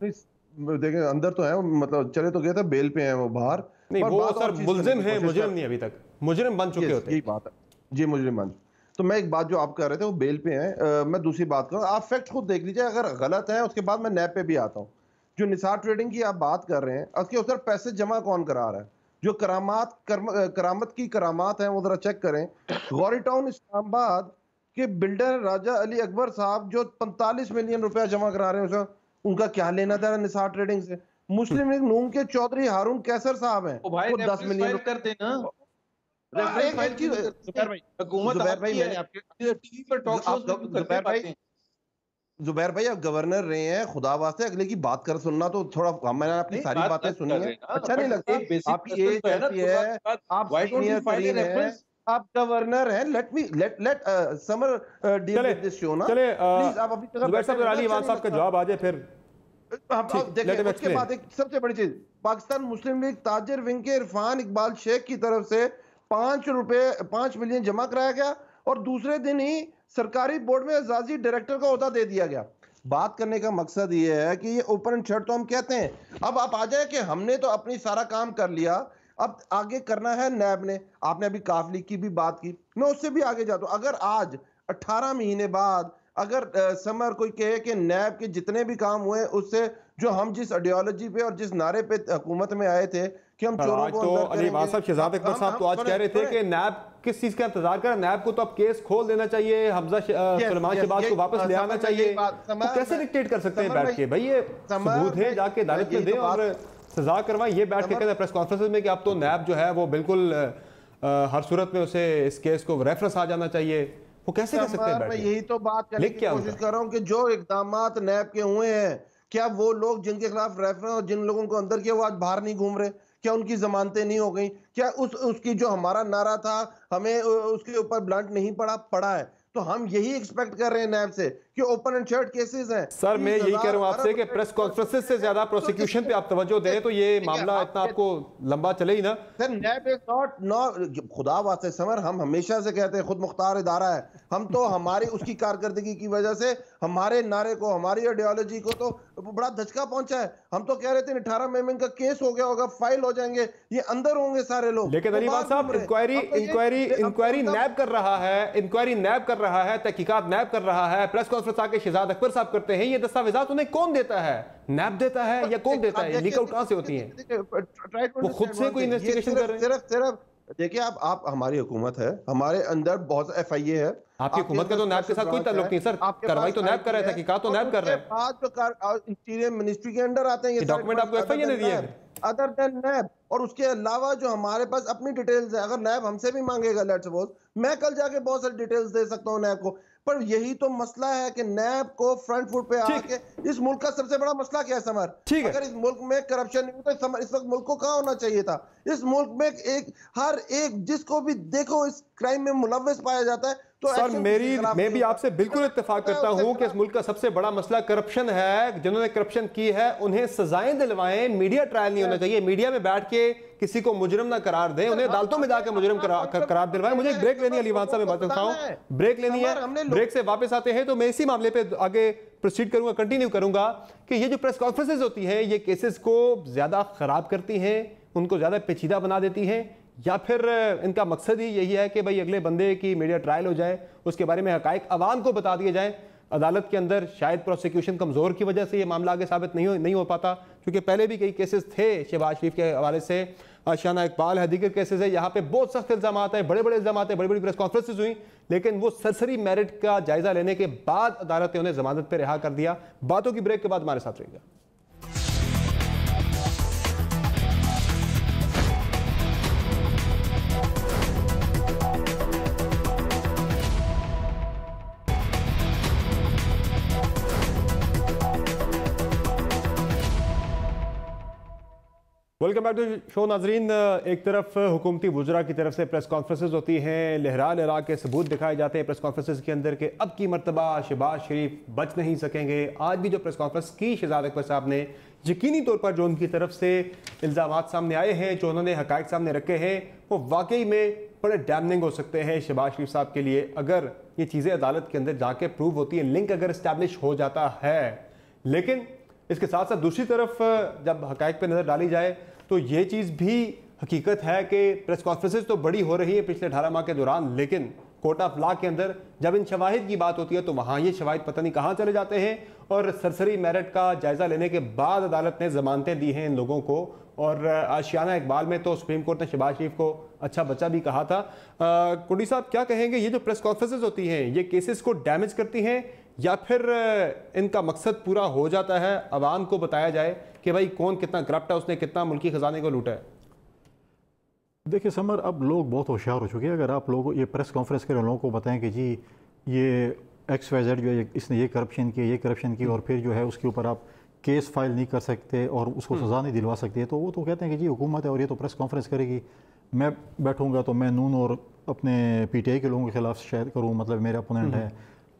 देखें अंदर तो है, मतलब चले तो गए थे, बेल पे हैं वो बाहर। नहीं वो सर मुलजिम है, मुजरिम नहीं, अभी तक मुजरिम बन चुके होते। यही बात है जी, मुजरिम बन। तो मैं एक बात जो आप कह रहे थे वो बेल पे हैं, मैं दूसरी बात करूं, आप फैक्ट खुद देख लीजिए, अगर गलत है उसके बाद मैं नैब पे भी आता हूं। जो निसार ट्रेडिंग की आप बात कर रहे हैं, उसके उधर पैसे जमा कौन करा रहा है? जो करामत की करामात है वो जरा चेक करें। गौरी टाउन इस्लामाबाद के बिल्डर राजा अली अकबर साहब जो 45 मिलियन रुपया जमा करा रहे हैं, उनका क्या लेना था निसार ट्रेडिंग से? मुस्लिम लीग नून के चौधरी हारून कैसर साहब हैं, वो 10 मिलियन करते हैं ना। जुबैर भाई आप गवर्नर रहे हैं, खुदा वास्ते अगले की बात कर सुनना तो थोड़ा, मैंने आपकी सारी बातें सुनी है, अच्छा नहीं लगता? आपकी एज ऐसी है, आप सीनियर तरीन हैं, आप गवर्नर हैं, let summer deal with this show ना प्लीज। आप अपनी जगह जुबैर साहब, अली वान साहब का जवाब आ जाए फिर। देखिए उसके बाद एक सबसे बड़ी चीज, पाकिस्तान मुस्लिम लीग ताजिर विंग के इरफान इकबाल शेख की तरफ से 5 मिलियन जमा कराया गया और दूसरे दिन ही सरकारी बोर्ड में एजाजी डायरेक्टर का ओहदा दे दिया गया। बात करने का मकसद ये है कि ये ओपन एंड शट तो हम कहते हैं, अब आप आ जाए कि हमने तो अपनी सारा काम कर लिया, अब आगे करना है नैब ने। आपने अभी काफ लीग की भी बात की, मैं उससे भी आगे जाता हूं। अगर आज 18 महीने बाद अगर समर कोई कहे कि नैब के जितने भी काम हुए उससे, जो हम जिस आइडियोलॉजी पे और जिस नारे पे हुकूमत में आए थे कि हम चोरों को अंदर करेंगे। अली वान साहब, शहजाद अकबर साहब तो आज कह रहे थे कि नैब किस चीज का इंतजार कर, नैब को तो अब केस खोल देना चाहिए, हमजा सुलेमान शहबाज को वापस ले आना चाहिए। तो कैसे डिक्टेट कर सकते हैं बैठ के? भाई ये सबूत है, जाके अदालत में दें और सजा करवाएं। ये बैठ के कहते हैं प्रेस कॉन्फ्रेंस में कि अब तो नैब जो है वो बिल्कुल हर सूरत में उसे इस केस को रेफरेंस आ जाना चाहिए। वो कैसे कर सकते हैं? मैं यही तो बात करने की कोशिश कर रहा हूँ कि जो इकदामात नैब के हुए हैं, क्या वो लोग जिनके खिलाफ रेफरेंस और जिन लोगों को अंदर किया वो आज बाहर नहीं घूम रहे? क्या उनकी जमानतें नहीं हो गई? क्या उसकी जो हमारा नारा था हमें उसके ऊपर ब्लंट नहीं पड़ा है? तो हम यही एक्सपेक्ट कर रहे हैं नैब से कि ओपन एंड शट केसेस हैं। सर मैं यही कह रहा हूं आपसे कि प्रेस कॉन्फ्रेंसेस से ज्यादा प्रोसिक्यूशन पे आप तवज्जो दें तो ये मामला इतना आपको लंबा चले ही ना। सर नैब इज नॉट खुदा वास्ते समर, हम हमेशा से कहते हैं खुद मुख्तार इदारा है, हम तो हमारी उसकी कारकर्दगी की वजह से हमारे नारे को, हमारी आइडियोलॉजी को तो बड़ा धचका पहुंचा है। हम तो कह रहे थे 18 अमेंडमेंट का केस हो गया होगा, फाइल हो जाएंगे, ये अंदर होंगे सारे लोग। लेकिन अली वान साहब इंक्वायरी नैब कर रहा है, इंक्वायरी नैब कर रहा है, तहकीकात नैब कर रहा है, प्रेस कॉन्फ्रेंस आके शहजाद अकबर साहब करते हैं। ये दस्तावेजात उन्हें कौन देता है? नैब देता है या कौन देता है? लीक आउट कहां से होती है? वो खुद से कोई इन्वेस्टिगेशन कर रहे हैं? सिर्फ देखिए आप हमारी हुकूमत है, हमारे अंदर बहुत FIA है। आपकी हुकूमत का तो नैब के साथ कोई ताल्लुक नहीं सर, कार्रवाई तो नैब कर रहा है, तहकीकात तो नैब कर रहा है। आज इंटीरियर मिनिस्ट्री के अंडर आते हैं ये डॉक्यूमेंट आपको FIA ने दिए हैं अदर देन नैब, और उसके अलावा जो हमारे पास अपनी डिटेल्स है, अगर नैब हमसे भी मांगेगा, लेट्स सपोज मैं कल जाके बहुत सारी डिटेल्स दे सकता हूँ नैब को। पर यही तो मसला है कि नैब को फ्रंट फुट पे आके, इस मुल्क का सबसे बड़ा मसला क्या है समर? ठीक है, अगर इस मुल्क में करप्शन नहीं तो समर इस वक्त मुल्क को कहाँ होना चाहिए था? इस मुल्क में हर एक जिसको भी देखो इस क्राइम में मुलव्वस पाया जाता है। तो सर मैं भी आपसे बिल्कुल इत्तेफाक करता हूं कि इस मुल्क का सबसे बड़ा मसला करप्शन है। जिन्होंने करप्शन की है उन्हें सजाएं दिलवाएं, मीडिया ट्रायल नहीं होना चाहिए। मीडिया में बैठ के किसी को मुजरिम ना करार दें, उन्हें अदालतों में जाकर मुजरिम करार दिलवाएं। मुझे एक ब्रेक लेनी है अलीवान साहब, मैं बात करता हूं, ब्रेक लेनी है। ब्रेक से वापस आते हैं तो मैं इसी मामले पे आगे प्रोसीड करूंगा, कंटिन्यू करूंगा कि ये जो प्रेस कॉन्फ्रेंसेज होती हैं ये केसेस को ज्यादा खराब करती हैं, उनको ज्यादा पेचीदा बना देती हैं, या फिर इनका मकसद ही यही है कि भाई अगले बंदे की मीडिया ट्रायल हो जाए, उसके बारे में हकायक अवाम को बता दिए जाए। अदालत के अंदर शायद प्रोसिक्यूशन कमज़ोर की वजह से ये मामला आगे साबित नहीं हो पाता, क्योंकि पहले भी कई केसेस थे शहबाज शरीफ के हवाले से, शाना इकबाल है, दीगर केसेस है, यहाँ पे बहुत सख्त इल्ज़ाम आते हैं, बड़े बड़े इल्ज़ाम आते हैं, बड़ी बड़ी प्रेस कॉन्फ्रेंसेज हुई, लेकिन वो सरसरी मेरिट का जायजा लेने के बाद अदालत ने उन्हें जमानत पर रिहा कर दिया। बातों की ब्रेक के बाद हमारे साथ रहेगा। वेलकम बैक टू शो नाजरीन। एक तरफ हुकूमती वुज़रा की तरफ से प्रेस कॉन्फ्रेंसेज होती हैं, लहरा लहरा के सबूत दिखाए जाते हैं प्रेस कॉन्फ्रेंसेज के अंदर के अब की मरतबा शहबाज शरीफ बच नहीं सकेंगे। आज भी जो प्रेस कॉन्फ्रेंस की शहजाद अकबर साहब ने यकीनी तौर पर जो उनकी तरफ से इल्ज़ामात सामने आए हैं, जो उन्होंने हकायक सामने रखे हैं, वो वाकई में बड़े डैमनिंग हो सकते हैं शहबाज शरीफ साहब के लिए। अगर ये चीज़ें अदालत के अंदर जाके प्रूव होती हैं, लिंक अगर इस्टेब्लिश हो जाता है। लेकिन इसके साथ साथ दूसरी तरफ जब हकायक पर नज़र डाली जाए तो ये चीज़ भी हकीकत है कि प्रेस कॉन्फ्रेंसेज तो बड़ी हो रही है पिछले 18 माह के दौरान, लेकिन कोर्ट ऑफ लॉ के अंदर जब इन शवाहिद की बात होती है तो वहाँ ये शवाहिद पता नहीं कहाँ चले जाते हैं। और सरसरी मेरिट का जायज़ा लेने के बाद अदालत ने ज़मानतें दी हैं इन लोगों को। और आशियाना इकबाल में तो सुप्रीम कोर्ट ने शहबाज शरीफ को अच्छा बच्चा भी कहा था। कुंडी साहब क्या कहेंगे, ये जो प्रेस कॉन्फ्रेंसेज होती हैं ये केसेस को डैमेज करती हैं या फिर इनका मकसद पूरा हो जाता है, अवाम को बताया जाए कि भाई कौन कितना करप्ट है, उसने कितना मुल्की खजाने को लूटा है? देखिए समर, अब लोग बहुत होशियार हो चुके हैं। अगर आप लोगों ये प्रेस कॉन्फ्रेंस के लोगों को बताएं कि जी ये XYZ जो है इसने ये करप्शन की और फिर जो है उसके ऊपर आप केस फाइल नहीं कर सकते और उसको सज़ा नहीं दिलवा सकते, तो वो तो कहते हैं कि जी हुकूमत है और ये तो प्रेस कॉन्फ्रेंस करेगी, मैं बैठूंगा तो मैं नून और अपने PTI के लोगों के खिलाफ शायद करूँ, मतलब मेरा अपोनेंट है,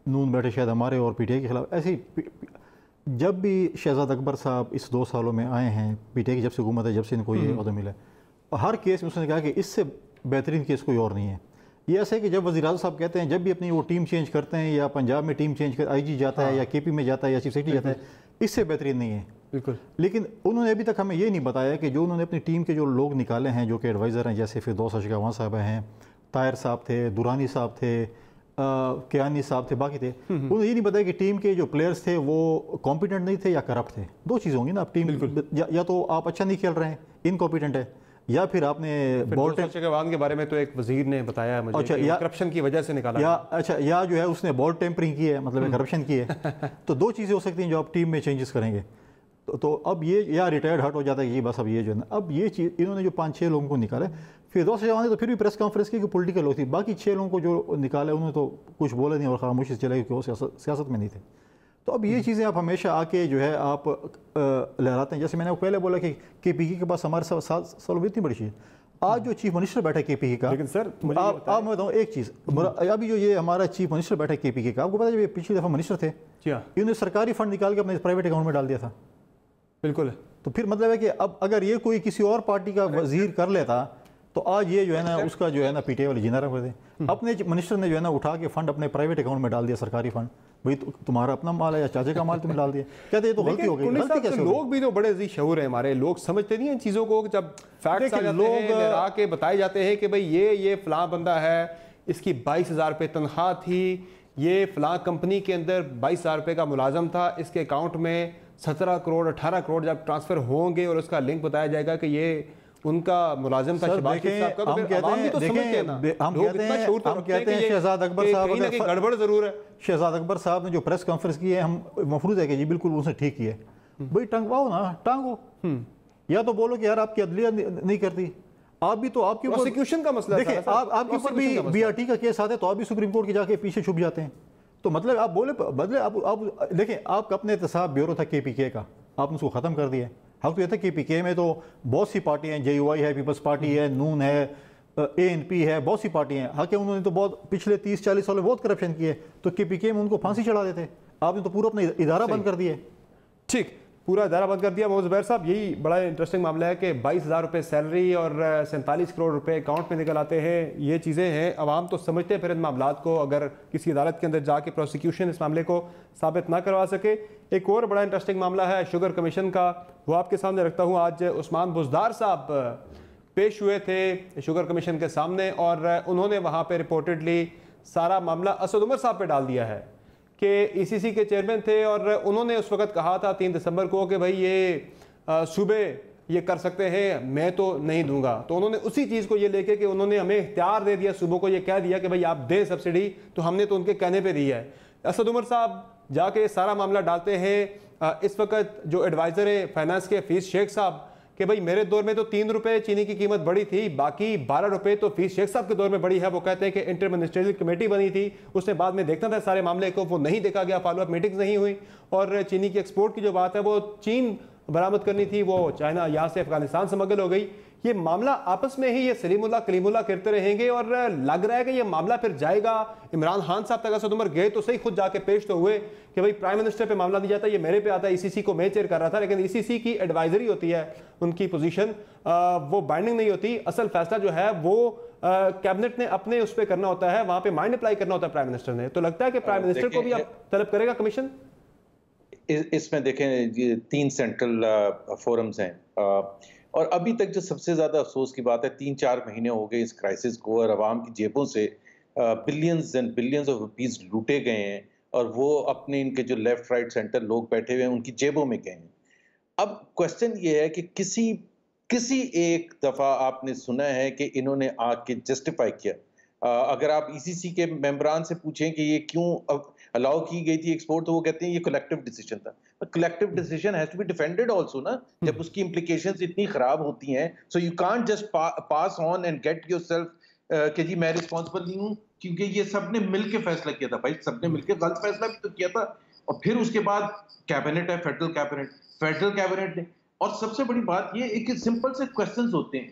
नून बैठे शायद हमारे और PTI के खिलाफ। ऐसे ही जब भी शहजाद अकबर साहब इस 2 सालों में आए हैं, PTI की जब से हुकूमत है, जब से इनको ये अहदा मिला, हर केस में उसने कहा कि इससे बेहतरीन केस कोई और नहीं है। ये ऐसे है कि जब वज़ीर आज़म साहब कहते हैं जब भी अपनी वो टीम चेंज करते हैं, या पंजाब में टीम चेंज कर IG जाता है या KP में जाता है या चीफ सेक्रेटरी जाता है, इससे बेहतरीन नहीं है। बिल्कुल। लेकिन उन्होंने अभी तक हमें ये नहीं बताया कि जो उन्होंने अपनी टीम के जो लोग निकाले हैं जो कि एडवाइज़र हैं, जैसे फिरदौस अशगवान साहब हैं, ताहिर साहब थे, दुरानी साहब थे, कियानी साहब थे, बाकी थे, उन्हें ये नहीं बताया कि टीम के जो प्लेयर्स थे वो कॉम्पिटेंट नहीं थे या करप्ट थे। 2 चीज़ होंगी ना, आप टीम या तो आप अच्छा नहीं खेल रहे हैं, इनकॉम्पिटेंट है, या फिर आपने बॉल टेम्परिंग के बारे में तो एक वजीर ने बताया मुझे, अच्छा, या करप्शन की वजह से निकाला, या जो है उसने बॉल टेम्परिंग की है, मतलब करप्शन की है। तो 2 चीज़ें हो सकती हैं जो आप टीम में चेंजेस करेंगे। तो अब ये या रिटायर्ड हट हो जाता है कि बस अब ये जो है ना, अब ये चीज़ इन्होंने जो 5-6 लोगों को निकाला, फिरदौस अशगवान ने तो फिर भी प्रेस कॉन्फ्रेंस की पॉलिटिकल लोग थी, बाकी 6 लोगों को जो निकाला उन्होंने तो कुछ बोला नहीं और खामोशी से चला, क्योंकि वो सियासत में नहीं थे। तो अब ये चीज़ें आप हमेशा आके जो है आप लहराते हैं। जैसे मैंने पहले बोला कि KPK के पास हमारे साथ सॉल्व इतनी बड़ी चीज़, आज जो चीफ मिनिस्टर बैठा है KPK का, लेकिन सर आप मैं बताऊँ एक चीज़, अभी जो ये हमारा चीफ मिनिस्टर बैठा है KPK का, आपको पता है जब ये पिछली दफ़ा मिनिस्टर थे, इन्होंने सरकारी फंड निकाल के अपने प्राइवेट अकाउंट में डाल दिया था। बिल्कुल। तो फिर मतलब है कि अब अगर ये कोई किसी और पार्टी का वजीर कर लेता तो आज ये जो है ना उसका जो है ना PTI वाले जीना रख दें। अपने मिनिस्टर ने जो है ना उठा के फंड अपने प्राइवेट अकाउंट में डाल दिया, सरकारी फंड, भाई तुम्हारा अपना माल है या चाचे का माल तुमने डाल दिया, कहते ये तो गलती हो गई। गलती कैसे? लोग भी तो बड़े जी शऊर है हमारे, लोग समझते नहीं इन चीज़ों को। जब फैक्ट्स आ जाते हैं, लहरा के बताए जाते हैं कि भाई ये फलां बंदा है, इसकी 22,000 रुपये तनख्वाह थी, ये फलां कंपनी के अंदर 22,000 रुपये का मुलाजम था, इसके अकाउंट में 17 करोड़ 18 करोड़ जब ट्रांसफ़र होंगे और उसका लिंक बताया जाएगा कि ये उनका मुलाजिम था शहबाज शरीफ साहब का, तो फिर आवाम भी तो समझते हैं ना। हम कहते हैं शहजाद अकबर साहब की गड़बड़ जरूर है। शहजाद अकबर साहब ने जो प्रेस कॉन्फ्रेंस की है, हम मफरूज है कि जी बिल्कुल उसने ठीक किया है। भाई टंगवाओ ना, टांगो, या तो बोलो कि यार आपकी अदलिया नहीं करती, आप भी तो आपके प्रोसिक्यूशन का मसला देखिए, आपके ऊपर भी BRT का केस आता है तो आप भी सुप्रीम कोर्ट के जाके पीछे छुप जाते हैं। तो मतलब आप बोले बदले आप देखें, आपका अपने एहतसाब ब्यूरो था KPK का, आपने उसको ख़त्म कर दिया। हक तो ये था KPK में तो बहुत सी पार्टियाँ हैं, JUI है, पीपल्स पार्टी है, नून है, ANP है, बहुत सी पार्टियाँ हैं। हालांकि उन्होंने तो बहुत पिछले 30-40 साल में बहुत करप्शन किए, तो KPK में उनको फांसी चढ़ा देते। आपने तो पूरा अपना इदारा बंद कर दिया। ठीक, पूरा इदारा बंद कर दिया। मोहम्मद ज़ुबैर साहब, यही बड़ा इंटरेस्टिंग मामला है कि 22,000 रुपये सैलरी और 47 करोड़ रुपए अकाउंट में निकल आते हैं। ये चीज़ें हैं, अवाम तो समझते हैं फिर इन मामलात को, अगर किसी अदालत के अंदर जाके प्रोसिक्यूशन इस मामले को साबित ना करवा सके। एक और बड़ा इंटरेस्टिंग मामला है शुगर कमीशन का, वो आपके सामने रखता हूँ। आज उस्मान बुज़दार साहब पेश हुए थे शुगर कमीशन के सामने और उन्होंने वहाँ पर रिपोर्टेडली सारा मामला असद उमर साहब पर डाल दिया है कि ECC के चेयरमैन थे और उन्होंने उस वक्त कहा था 3 दिसंबर को कि भाई ये सूबे ये कर सकते हैं, मैं तो नहीं दूंगा। तो उन्होंने उसी चीज़ को ये लेके कि उन्होंने हमें इख्तियार दे दिया, सूबों को ये कह दिया कि भाई आप दें सब्सिडी, तो हमने तो उनके कहने पे दी है। असद उमर साहब जाके सारा मामला डालते हैं। इस वक्त जो एडवाइज़र है फाइनेंस के हफीज़ शेख साहब कि भाई मेरे दौर में तो 3 रुपये चीनी की कीमत बढ़ी थी, बाकी 12 रुपये तो हफीज़ शेख साहब के दौर में बढ़ी है। वो कहते हैं कि इंटर मिनिस्ट्रियल कमेटी बनी थी, उसने बाद में देखना था सारे मामले को, वो नहीं देखा गया, फॉलोअप मीटिंग्स नहीं हुई। और चीनी की एक्सपोर्ट की जो बात है वो चीन बरामद करनी थी, वो चाइना यहाँ से अफगानिस्तान स्मगल हो गई। ये मामला आपस में ही ये सलीमुल्लाह कलीमुल्लाह करते रहेंगे और लग रहा है कि ये मामला फिर जाएगा इमरान खान साहब तक। असद उमर गए तो सही, खुद जाके पेश तो हुए कि भाई प्राइम मिनिस्टर पे मामला नहीं जाता, ये मेरे पे आता है। ECC को मैं चेयर कर रहा था, लेकिन ECC की एडवाइजरी होती है, उनकी पोजीशन वो बाइंडिंग नहीं होती। असल फैसला जो है वो कैबिनेट ने अपने उस पर करना होता है, वहां पे माइंड अप्लाई करना होता है प्राइम मिनिस्टर ने। तो लगता है कि प्राइम मिनिस्टर को भी अब तलब करेगा कमीशन। इसमें देखें, ये 3 सेंट्रल फोरम्स हैं और अभी तक जो सबसे ज्यादा अफसोस की बात है, 3-4 महीने हो गए इस क्राइसिस को और अवाम की जेबों से billions and billions of rupees लूटे गए हैं और वो अपने इनके जो लेफ्ट राइट सेंटर लोग बैठे हुए हैं उनकी जेबों में गए हैं। अब क्वेश्चन ये है कि किसी एक दफा आपने सुना है कि इन्होंने आके जस्टिफाई किया? अगर आप ECC के मेंबरान से पूछें कि ये क्यों अलाउ की गई थी एक्सपोर्ट, तो वो कहते हैं ये कलेक्टिव डिसीजन था। Collective decision has to be defended also ना, जब उसकी इंप्लीकेशंस इतनी खराब होती हैं। So you can't just pass on and get yourself कि जी मैं रिस्पांसिबल नहीं हूं, क्योंकि ये सबने मिलकर फैसला किया था। भाई सबने मिलकर गलत फैसला भी तो किया था। और फिर उसके बाद कैबिनेट है, फेडरल कैबिनेट ने। और सबसे बड़ी बात ये एक सिंपल से क्वेश्चंस होते हैं।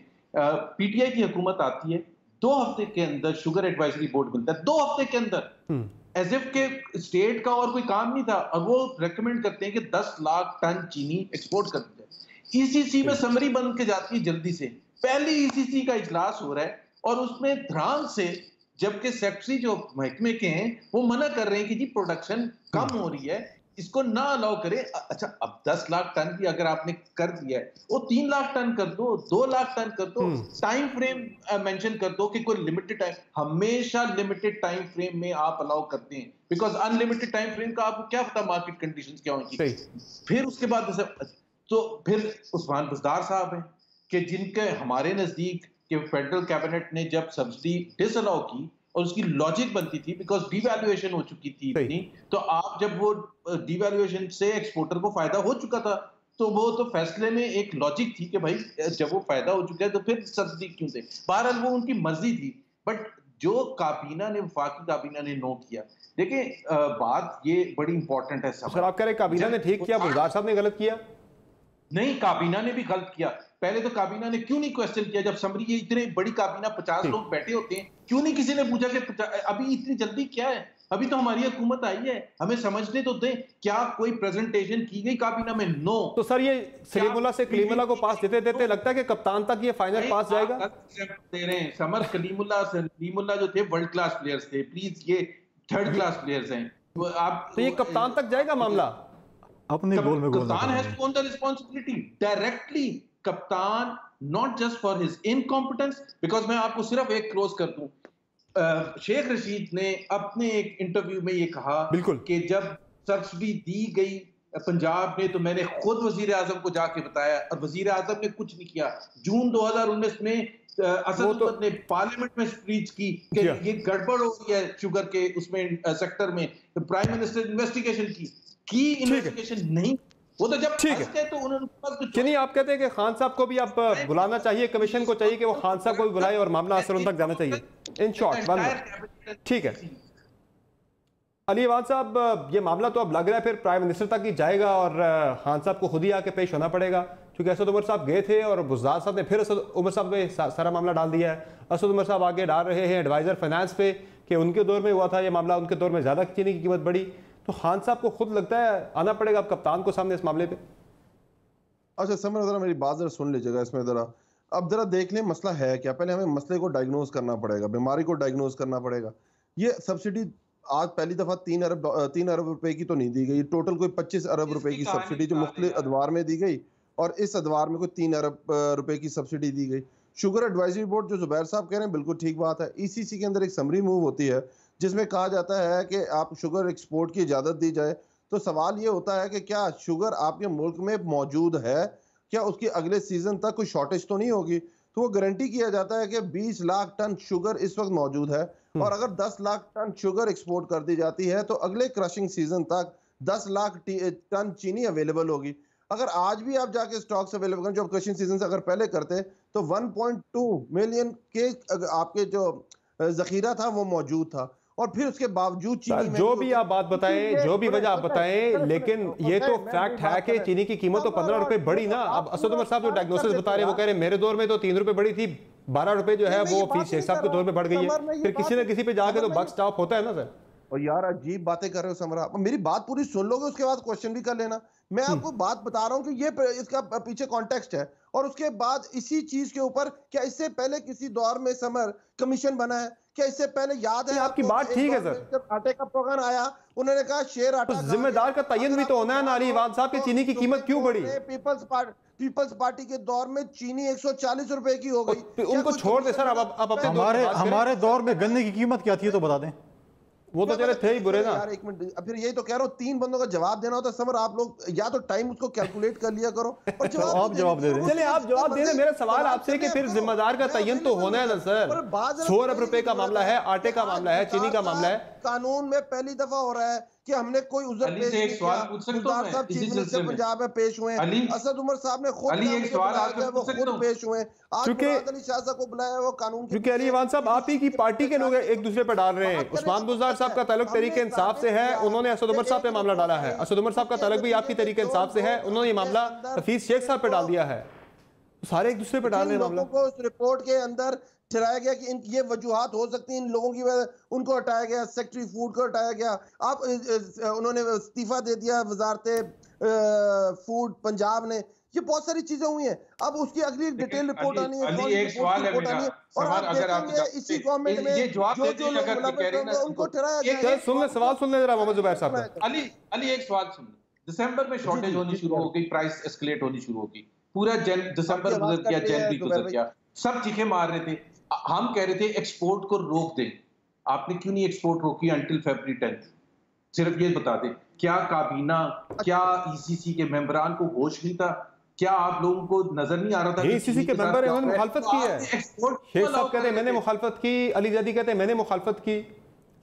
PTI की हुकूमत आती है, 2 हफ्ते के अंदर शुगर एडवाइजरी बोर्ड मिलता है, 2 हफ्ते के अंदर, एज इफ के स्टेट का और कोई काम नहीं था। और वो रेकमेंड करते हैं कि 10 लाख टन चीनी एक्सपोर्ट कर दी जाए। ECC में समरी बन के जाती है जल्दी से, पहले ECC का इजलास हो रहा है और उसमें ध्यान से, जबकि सेक्रेटरी जो महकमे के हैं वो मना कर रहे हैं कि जी प्रोडक्शन कम हो रही है, इसको ना अलाउ करें। अच्छा, अब 10 लाख टन भी अगर आपने कर दिया है, वो 3 लाख टन कर दो, 2 लाख टन कर दो, टाइम फ्रेम मेंशन कर दो कि कोई लिमिटेड टाइम, हमेशा लिमिटेड टाइम फ्रेम में आप अलाउ करते हैं, बिकॉज अनलिमिटेड टाइम फ्रेम का आपको क्या पता मार्केट कंडीशंस क्या होंगी। फिर उसके बाद तो फिर उस्मान बुज़दार साहब हैं कि जिनके हमारे नजदीक के फेडरल कैबिनेट ने जब सब्सिडी डिसअलाउ की और उसकी लॉजिक बनती थी, बिकॉज डिवैल्यूएशन हो चुकी थी इतनी, तो आप जब वो डिवैल्यूएशन से एक्सपोर्टर को फायदा हो चुका था, तो वो तो फैसले में एक लॉजिक थी कि भाई जब वो फायदा हो चुका है तो फिर सब्सिडी क्यों दे। बहरहाल वो उनकी मर्जी थी, बट जो काबीना ने, वफाकी काबीना ने नो किया। देखिए बात ये बड़ी इंपॉर्टेंट है। सर आप कह रहे काबीना ने ठीक किया, बुज़दार साहब ने गलत किया? नहीं, काबीना ने भी गलत किया। पहले तो काबीना ने क्यों नहीं क्वेश्चन किया, जब समरी ये इतने बड़ी काबीना 50 लोग बैठे होते हैं, क्यों नहीं किसी ने पूछा कि अभी इतनी जल्दी क्या है, अभी तो हमारी हुकूमत आई है, हमें समझने तो दें, क्या कोई प्रेजेंटेशन की गई काबीना में? नो। तो सर ये सलीमुल्लाह से कलीमुल्लाह को पास देते देते लगता है कि कप्तान तक ये फाइनल पास जाएगा? दे रहे हैं समर, कलीमुल्लाह जो थे वर्ल्ड क्लास प्लेयर्स थे, प्लीज ये थर्ड क्लास प्लेयर्स हैं। आप तो ये कप्तान तक जाएगा मामला? अपने गोल में कप्तान has to own the responsibility directly. कप्तान not just for his incompetence, because मैं आपको सिर्फ एक क्लोज कर दूं, शेख रशीद ने अपने एक इंटरव्यू में ये कहा कि जब सब्सिडी दी गई पंजाब में तो मैंने खुद वजीर आजम को जाके बताया और वजीर आजम ने कुछ नहीं किया। जून 2019 में असद उमर ने पार्लियामेंट में स्पीच की कि ये गड़बड़ हो रही है शुगर के उसमें सेक्टर में, तो प्राइम मिनिस्टर इन्वेस्टिगेशन की इन्वेस्टिगेशन नहीं, वो तो जब ठीक है तो उन्होंने चलिए आप कहते हैं कि खान साहब को भी आप बुलाना चाहिए, कमीशन को चाहिए कि वो खान साहब को भी बुलाए और मामला असर उन तक जाना चाहिए। इन शॉर्ट ठीक है। अली अवान साहब, ये मामला तो अब लग रहा है फिर प्राइम मिनिस्टर तक ही जाएगा और खान साहब को खुद ही आके पेश होना पड़ेगा, क्योंकि असद उमर साहब गए थे और बुज़दार साहब ने फिर असद उमर साहब पे सारा मामला डाल दिया है। असद उमर साहब आगे डाल रहे हैं एडवाइज़र फाइनेंस पे कि उनके दौर में हुआ था ये मामला, उनके दौर में ज़्यादा चीनी की कीमत बढ़ी, तो खान साहब को खुद लगता है आना पड़ेगा अब कप्तान को सामने इस मामले पर। अच्छा समर, जरा मेरी बात जरा सुन लीजिएगा इसमें जरा। अब जरा देख लें मसला है क्या, पहले हमें मसले को डायग्नोज करना पड़ेगा, बीमारी को डायग्नोज करना पड़ेगा। ये सब्सिडी आज पहली दफा 3 अरब रुपए की तो नहीं दी गई, टोटल कोई 25 अरब रुपए की सब्सिडी जो मुख्तलिफ अदवार में दी गई, और इस अदवार में कोई 3 अरब रुपए की सब्सिडी दी गई। शुगर एडवाइजरी बोर्ड जो जुबैर साहब कह रहे हैं बिल्कुल ठीक बात है। ईसीसी के अंदर एक समरी मूव होती है जिसमें कहा जाता है कि आप शुगर एक्सपोर्ट की इजाजत दी जाए, तो सवाल ये होता है कि क्या शुगर आपके मुल्क में मौजूद है, क्या उसकी अगले सीजन तक कोई शॉर्टेज तो नहीं होगी। तो वो गारंटी किया जाता है कि 20 लाख टन शुगर इस वक्त मौजूद है, और अगर 10 लाख टन शुगर एक्सपोर्ट कर दी जाती है तो अगले क्रशिंग सीजन तक 10 लाख टन चीनी अवेलेबल होगी। अगर आज भी आप जाके स्टॉक्स अवेलेबल करें जो क्रशिंग सीजन से अगर पहले करते तो 1.2 मिलियन के आपके जो जखीरा था वो मौजूद था, और फिर उसके बावजूद चीनी में जो भी आप बात बताएं, जो भी वजह आप बताएं, लेकिन ये तो फैक्ट है कि चीनी की कीमत तो 15 रुपए बढ़ी ना। अब असद उमर साहब जो डायग्नोसिस बता रहे हैं वो कह रहे हैं मेरे दौर में तो 3 रुपए बढ़ी थी, 12 रुपए जो है वो फीस शेख साहब के दौर में बढ़ गई है। फिर किसी न किसी पे जाके तो बक स्टॉप होता है ना सर। और यार अजीब बातें कर रहे हो समरा, मेरी बात पूरी सुन लोगे उसके बाद क्वेश्चन भी कर लेना। मैं आपको बात बता रहा हूं कि ये इसका पीछे कॉन्टेक्स्ट है, और उसके बाद इसी चीज के ऊपर क्या इससे पहले किसी दौर में समर कमीशन बना है क्या? इससे पहले याद है आपकी बात ठीक है सर, जब आटे का प्रोग्राम आया उन्होंने कहा शेर आटा, जिम्मेदार का तयन भी तो होना है ना अली अवान साहब की चीनी की कीमत क्यों बढ़ी? पीपल्स पार्टी के दौर में चीनी 140 रुपए की हो गई, उनको छोड़ दे सर। अब हमारे दौर में गन्ने की कीमत क्या थी तो बता दें। वो तो चले थे ही बुरे ना यार। एक मिनट, फिर यही तो कह रहा हूँ, 3 बंदों का जवाब देना होता है समर, आप लोग या तो टाइम उसको कैलकुलेट कर लिया करो और जवाब दे रहे। चले आप जवाब दे रहे। मेरा सवाल आपसे कि फिर जिम्मेदार का तयन तो होना है ना सर। 100 अरब रुपए का मामला है, आटे का मामला है, चीनी का मामला है, कानून में पहली दफा हो रहा है कि हमने कोई उज़र पेश नहीं किया। गुलजार साहब चीफ मिनिस्टर पंजाब में पेश हुए, असद उमर साहब ने खुद पेश हुए, आज मुराद अली शाह साहब को बुलाया वो कानून, क्योंकि अली अवान साहब आप ही की पार्टी के लोग एक दूसरे पर डाल रहे हैं। उस्मान बुज़दार साहब का ताल्लुक तरीके इंसाफ से है, उन्होंने असद उमर साहब पे मामला डाला है। असद उमर साहब का ताल्लुक भी आपकी तरीके इंसाफ से है, उन्होंने ये मामला हफीज शेख साहब पे डाल दिया है। सारे एक दूसरे पे डाल रहे हैं मामला। को उस रिपोर्ट के अंदर ठहराया गया कि ये वजूहात हो सकती हैं इन लोगों की वजह, उनको हटाया गया, सेक्रेटरी फूड को हटाया गया, आप उन्होंने इस्तीफा दे दिया वजारत फूड पंजाब ने, ये बहुत सारी चीजें हुई हैं। अब उसकी अगली डिटेल रिपोर्ट आनी है, और आप देखेंगे इसी गवर्नमेंट में जो लोग उनको ठहराया गया। सवाल सुन ले जरा मोहम्मद जुबैर साहब का। अली एक सवाल सुन, दिसंबर में शॉर्टेज होनी शुरू हो गई, प्राइस एस्केलेट होनी शुरू हो गई, पूरा दिसंबर गुजर गया, जनवरी गुजर गया, सब चीखें मार रहे थे। हम कह रहे थे एक्सपोर्ट को रोक दें, आपने क्यों नहीं एक्सपोर्ट रोकी अंटिल फरवरी 10? सिर्फ ये बता दें, क्या काबीना, क्या ईसीसी के मेंबरान को होश नहीं था? क्या आप लोगों को नजर नहीं आ रहा था? ईसीसी के मेंबर उन्होंने मुखालफत की है। शेख साहब कहते हैं मैंने मुखालफत की, अली ज़ैदी कहते हैं मैंने मुखालफत की,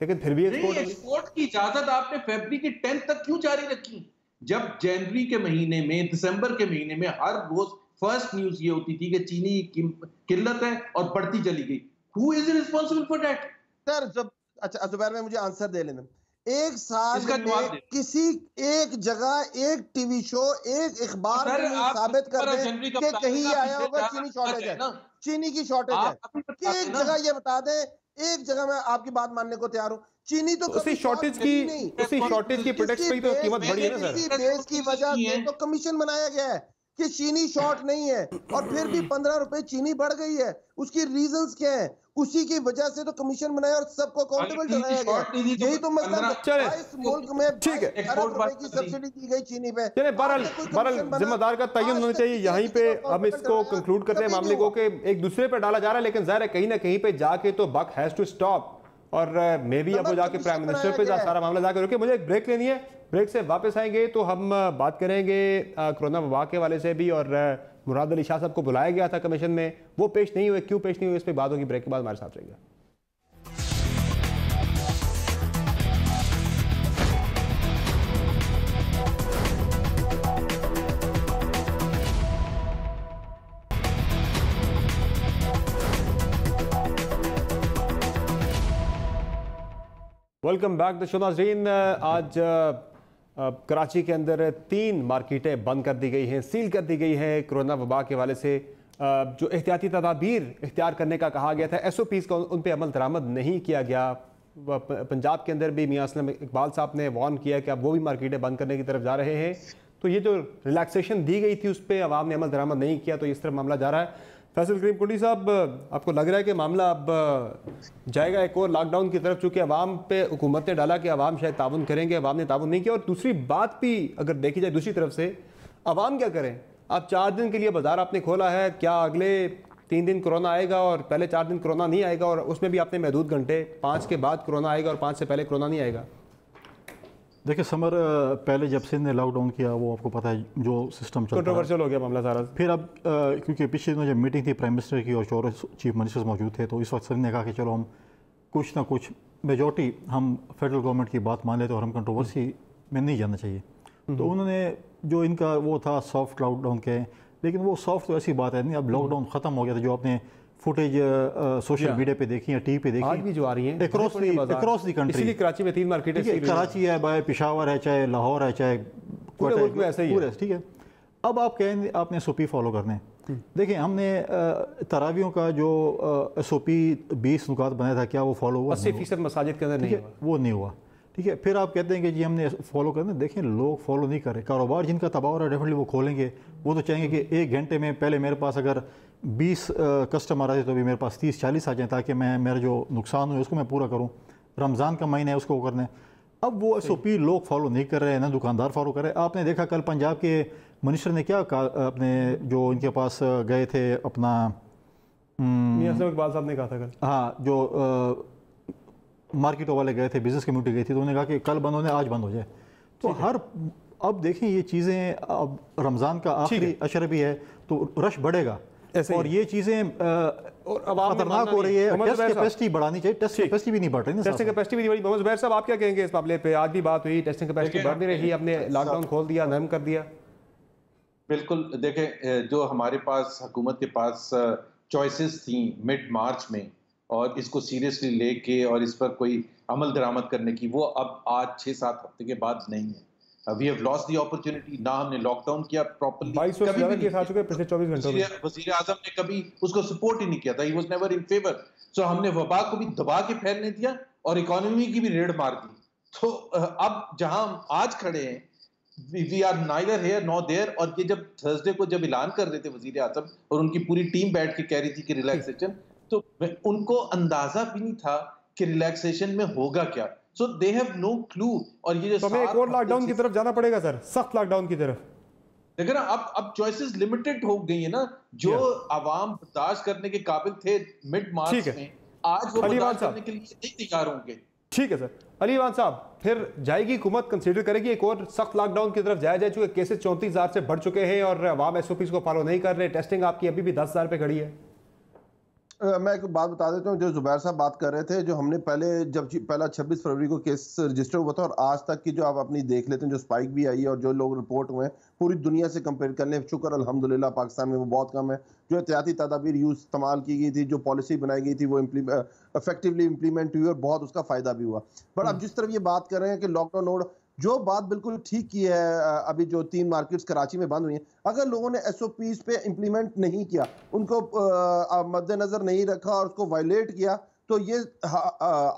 लेकिन फिर भी एक्सपोर्ट की इजाजत आपने फरवरी के 10 तक क्यों जारी रखी? जब जनवरी के महीने में, दिसंबर के महीने में हर रोज फर्स्ट न्यूज ये होती थी कि चीनी की किल्लत है और बढ़ती चली गई। Who is responsible for that? Sir जब अच्छा जुबैर में मुझे आंसर दे लेना, एक साल में किसी एक जगह एक टीवी शो एक अखबार में साबित कर दे कि कहीं आया होगा चीनी शॉर्टेज है, चीनी की शॉर्टेज है, एक जगह ये बता दे, एक जगह मैं आपकी बात मानने को तैयार हूँ। चीनी तो उसी शॉर्टेज की प्रोडक्ट पे तो कीमत बढ़ी है ना सर। बेस की वजह से तो कमीशन बनाया गया है कि चीनी शॉर्ट नहीं है, और फिर भी 15 रुपए चीनी बढ़ गई है। उसकी रीजंस क्या है? उसी की वजह से तो कमीशन बनाया और सबको अकाउंटेबल ठहराया गया। यही तो मसला है। इस मुल्क में ठीक है, अरब रुपए की सब्सिडी दी गई चीनी पे। चलिए बहरहाल जिम्मेदार का तयन होना चाहिए। यहीं पे हम इसको कंक्लूड करते हैं मामले को कि एक दूसरे पर डाला जा रहा है, लेकिन जाहिर है कहीं ना कहीं पे जाके तो बक हैज टू स्टॉप, और मे बी अब वो जाके प्राइम मिनिस्टर पे सारा मामला जाकर रुके। मुझे एक ब्रेक लेनी है, ब्रेक से वापस आएंगे तो हम बात करेंगे कोरोना वबा के वाले से भी, और मुराद अली शाह साहब को बुलाया गया था कमीशन में, वो पेश नहीं हुए, क्यों पेश नहीं हुए, इस पर बात होगी। ब्रेक के बाद हमारे साथ रहेगा। वेलकम बैक द शो नाज़रीन। आज कराची के अंदर 3 मार्केटें बंद कर दी गई हैं, सील कर दी गई हैं कोरोना वबा के हवाले से। जो एहतियाती तदाबीर इख्तियार करने का कहा गया था, SOPs का उन पर अमल दरामद नहीं किया गया। पंजाब के अंदर भी मियां असलम इकबाल साहब ने वार्न किया कि अब वो भी मार्केटें बंद करने की तरफ जा रहे हैं। तो ये जो रिलैक्सेशन दी गई थी उस पर अवाम ने अमल दरामद नहीं किया, तो इस तरह मामला जा रहा है। फैसल करीम कुंडी साहब, आपको लग रहा है कि मामला अब जाएगा एक और लॉकडाउन की तरफ, चूँकि अवाम पे हुकूमत ने डाला कि अवाम शायद ताउन करेंगे, अवाम ने ताउन नहीं किया। और दूसरी बात भी अगर देखी जाए दूसरी तरफ से, अवाम क्या करें? आप 4 दिन के लिए बाजार आपने खोला है, क्या अगले 3 दिन कोरोना आएगा और पहले 4 दिन कोरोना नहीं आएगा? और उसमें भी आपने महदूद घंटे, 5 के बाद कोरोना आएगा और 5 से पहले कोरोना नहीं आएगा? देखिए समर, पहले जब सिंध ने लॉकडाउन किया वो आपको पता है जो सिस्टम चलता है, कंट्रोवर्शियल हो गया मामला सारा। फिर अब क्योंकि पिछले दिनों जब मीटिंग थी प्राइम मिनिस्टर की और 4 चीफ मिनिस्टर्स मौजूद थे, तो इस वक्त सिंध ने कहा कि चलो हम कुछ ना कुछ मेजॉरिटी हम फेडरल गवर्नमेंट की बात मान लेते और हम कंट्रोवर्सी में नहीं जाना चाहिए। तो उन्होंने जो इनका वो था सॉफ्ट लॉकडाउन के, लेकिन वो सॉफ्ट तो ऐसी बात है नहीं, अब लॉकडाउन ख़त्म हो गया था। जो आपने फुटेज सोशल मीडिया पे देखी है, टीवी पे देखी, आज भी जो आ रही है अक्रॉस द कंट्री, इसीलिए कराची में 3 मार्केटें, कराची है, बाय पिशावर है, चाहे लाहौर है, चाहे पूरे मुल्क में ऐसा ही है। ठीक है। अब आप कहेंगे आपने SOP फॉलो करने, देखिए हमने तरावियों का जो SOP 20 नुकात बनाया था, क्या वो फॉलो हुआ? 80% मसाजिद के अंदर नहीं हुआ, वो नहीं हुआ। ठीक है, फिर आप कहते हैं कि जी हमने फॉलो करना, देखें लोग फॉलो नहीं कर रहे। कारोबार जिनका तबाह हो रहा है डेफिनेटली वो खोलेंगे, वो तो चाहेंगे कि 1 घंटे में, पहले मेरे पास अगर 20 कस्टमर आते तो भी मेरे पास 30-40 आ जाए, ताकि मैं मेरा जो नुकसान हुआ उसको मैं पूरा करूं। रमज़ान का महीना है, उसको करना है। अब वो SOP लोग फॉलो नहीं कर रहे हैं, ना दुकानदार फॉलो कर रहे हैं। आपने देखा कल पंजाब के मिनिस्टर ने क्या कहा, अपने जो इनके पास गए थे अपना मियां असलम इकबाल साहब ने कहा था कल, हाँ, जो मार्केटों वाले गए थे, बिजनेस कम्युनिटी गई थी, तो उन्होंने कहा कि कल बंद होने आज बंद हो जाए। तो हर अब देखें ये चीज़ें, अब रमज़ान का आखिरी अशर भी है तो रश बढ़ेगा और ये चीज़ें खतरनाक हो रही है। टेस्ट कैपेसिटी बढ़ानी चाहिए, टेस्ट कैपेसिटी भी नहीं बढ़ रही ना, टेस्टिंग कैपेसिटी भी नहीं बढ़ी। मोहम्मद ज़ुबैर साहब, आप क्या कहेंगे इस मामले पे? आज भी बात हुई, टेस्टिंग कैपेसिटी बढ़ नहीं रही, आपने लॉकडाउन खोल दिया, नरम कर दिया। बिल्कुल, देखें जो हमारे पास हुकूमत के पास चॉइसेस थी मिड मार्च में, और इसको सीरियसली लेके और इस पर कोई अमल दरामद करने की, वो अब आज 6-7 हफ्ते के बाद नहीं है। We have lost the opportunity. ना हमने लॉकडाउन किया प्रॉपर्ली, 22 केस आ चुके पिछले 24 घंटों में। वज़ीर आज़म ने कभी उसको सपोर्ट ही नहीं किया था, he was never in favour. So हमने वबा को भी दबा के फैलने दिया और इकोनॉमी की भी रेड मार दी। तो अब जहां हम आज खड़े हैं, we are neither here nor there. और ये जब थर्सडे को जब ऐलान कर रहे थे वज़ीर आज़म और उनकी पूरी टीम बैठ के कह रही थी कि रिलैक्सेशन, तो उनको अंदाजा भी नहीं था कि रिलैक्सेशन में होगा क्या। सो दे हैव नो क्लू। और ये जो हमें एक और लॉकडाउन की तरफ जाना पड़ेगा सर, सख्त लॉकडाउन की तरफ। देखिए ना, अब चॉइसेस लिमिटेड हो गई है ना। जो आवाम बर्दाश्त करने के काबिल थे मिड मार्च में, आज वो बर्दाश्त करने के लिए नहीं तैयार होंगे। ठीक है सर। अली इमाम साहब, फिर जाएगी हुकूमत, कंसीडर करेगी एक और सख्त लॉकडाउन की तरफ जाया जाए, चूंकि केसेस 34,000 से बढ़ चुके हैं और आवाम SOPs को फॉलो नहीं कर रहे, टेस्टिंग आपकी अभी भी 10,000 पे खड़ी है। मैं एक बात बता देता हूँ, जो जुबैर साहब बात कर रहे थे, जो हमने पहला 26 फरवरी को केस रजिस्टर हुआ था और आज तक की जो आप अपनी देख लेते हैं, जो स्पाइक भी आई है और जो लोग रिपोर्ट हुए हैं, पूरी दुनिया से कंपेयर कर लें, शुक्र अल्हम्दुलिल्लाह पाकिस्तान में वो बहुत कम है। जो एहतियाती तदाबीर इस्तेमाल की गई थी, जो पॉलिसी बनाई गई थी, वो इफेक्टिवली इम्प्लीमेंट हुई और बहुत उसका फायदा भी हुआ। बट अब जिस तरफ ये बात कर रहे हैं कि लॉकडाउन, जो बात बिल्कुल ठीक की है, अभी जो 3 मार्केट्स कराची में बंद हुई हैं, अगर लोगों ने SOPs पे इम्प्लीमेंट नहीं किया, उनको मद्देनजर नहीं रखा और उसको वायलेट किया, तो ये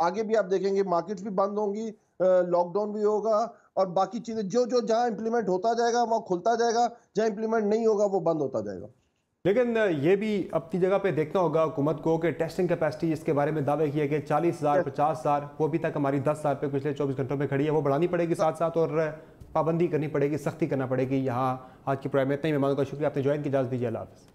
आगे भी आप देखेंगे मार्केट्स भी बंद होंगी, लॉकडाउन भी होगा और बाकी चीजें जो जहां इम्प्लीमेंट होता जाएगा वहां खुलता जाएगा, जहां इम्प्लीमेंट नहीं होगा वो बंद होता जाएगा। लेकिन ये भी अपनी जगह पे देखना होगा हुकूमत को कि टेस्टिंग कैपेसिटी जिसके बारे में दावे किए गए 40,000 50,000, वो अभी तक हमारी 10,000 पे पिछले 24 घंटों में खड़ी है, वो बढ़ानी पड़ेगी साथ साथ, और पाबंदी करनी पड़ेगी, सख्ती करना पड़ेगी। यहाँ आज की प्रोग्राम में इतना ही। मेहमानों का शुक्रिया, आपने ज्वाइन की, इजाज़त दीजिए। अल्लाह हाफ़िज़।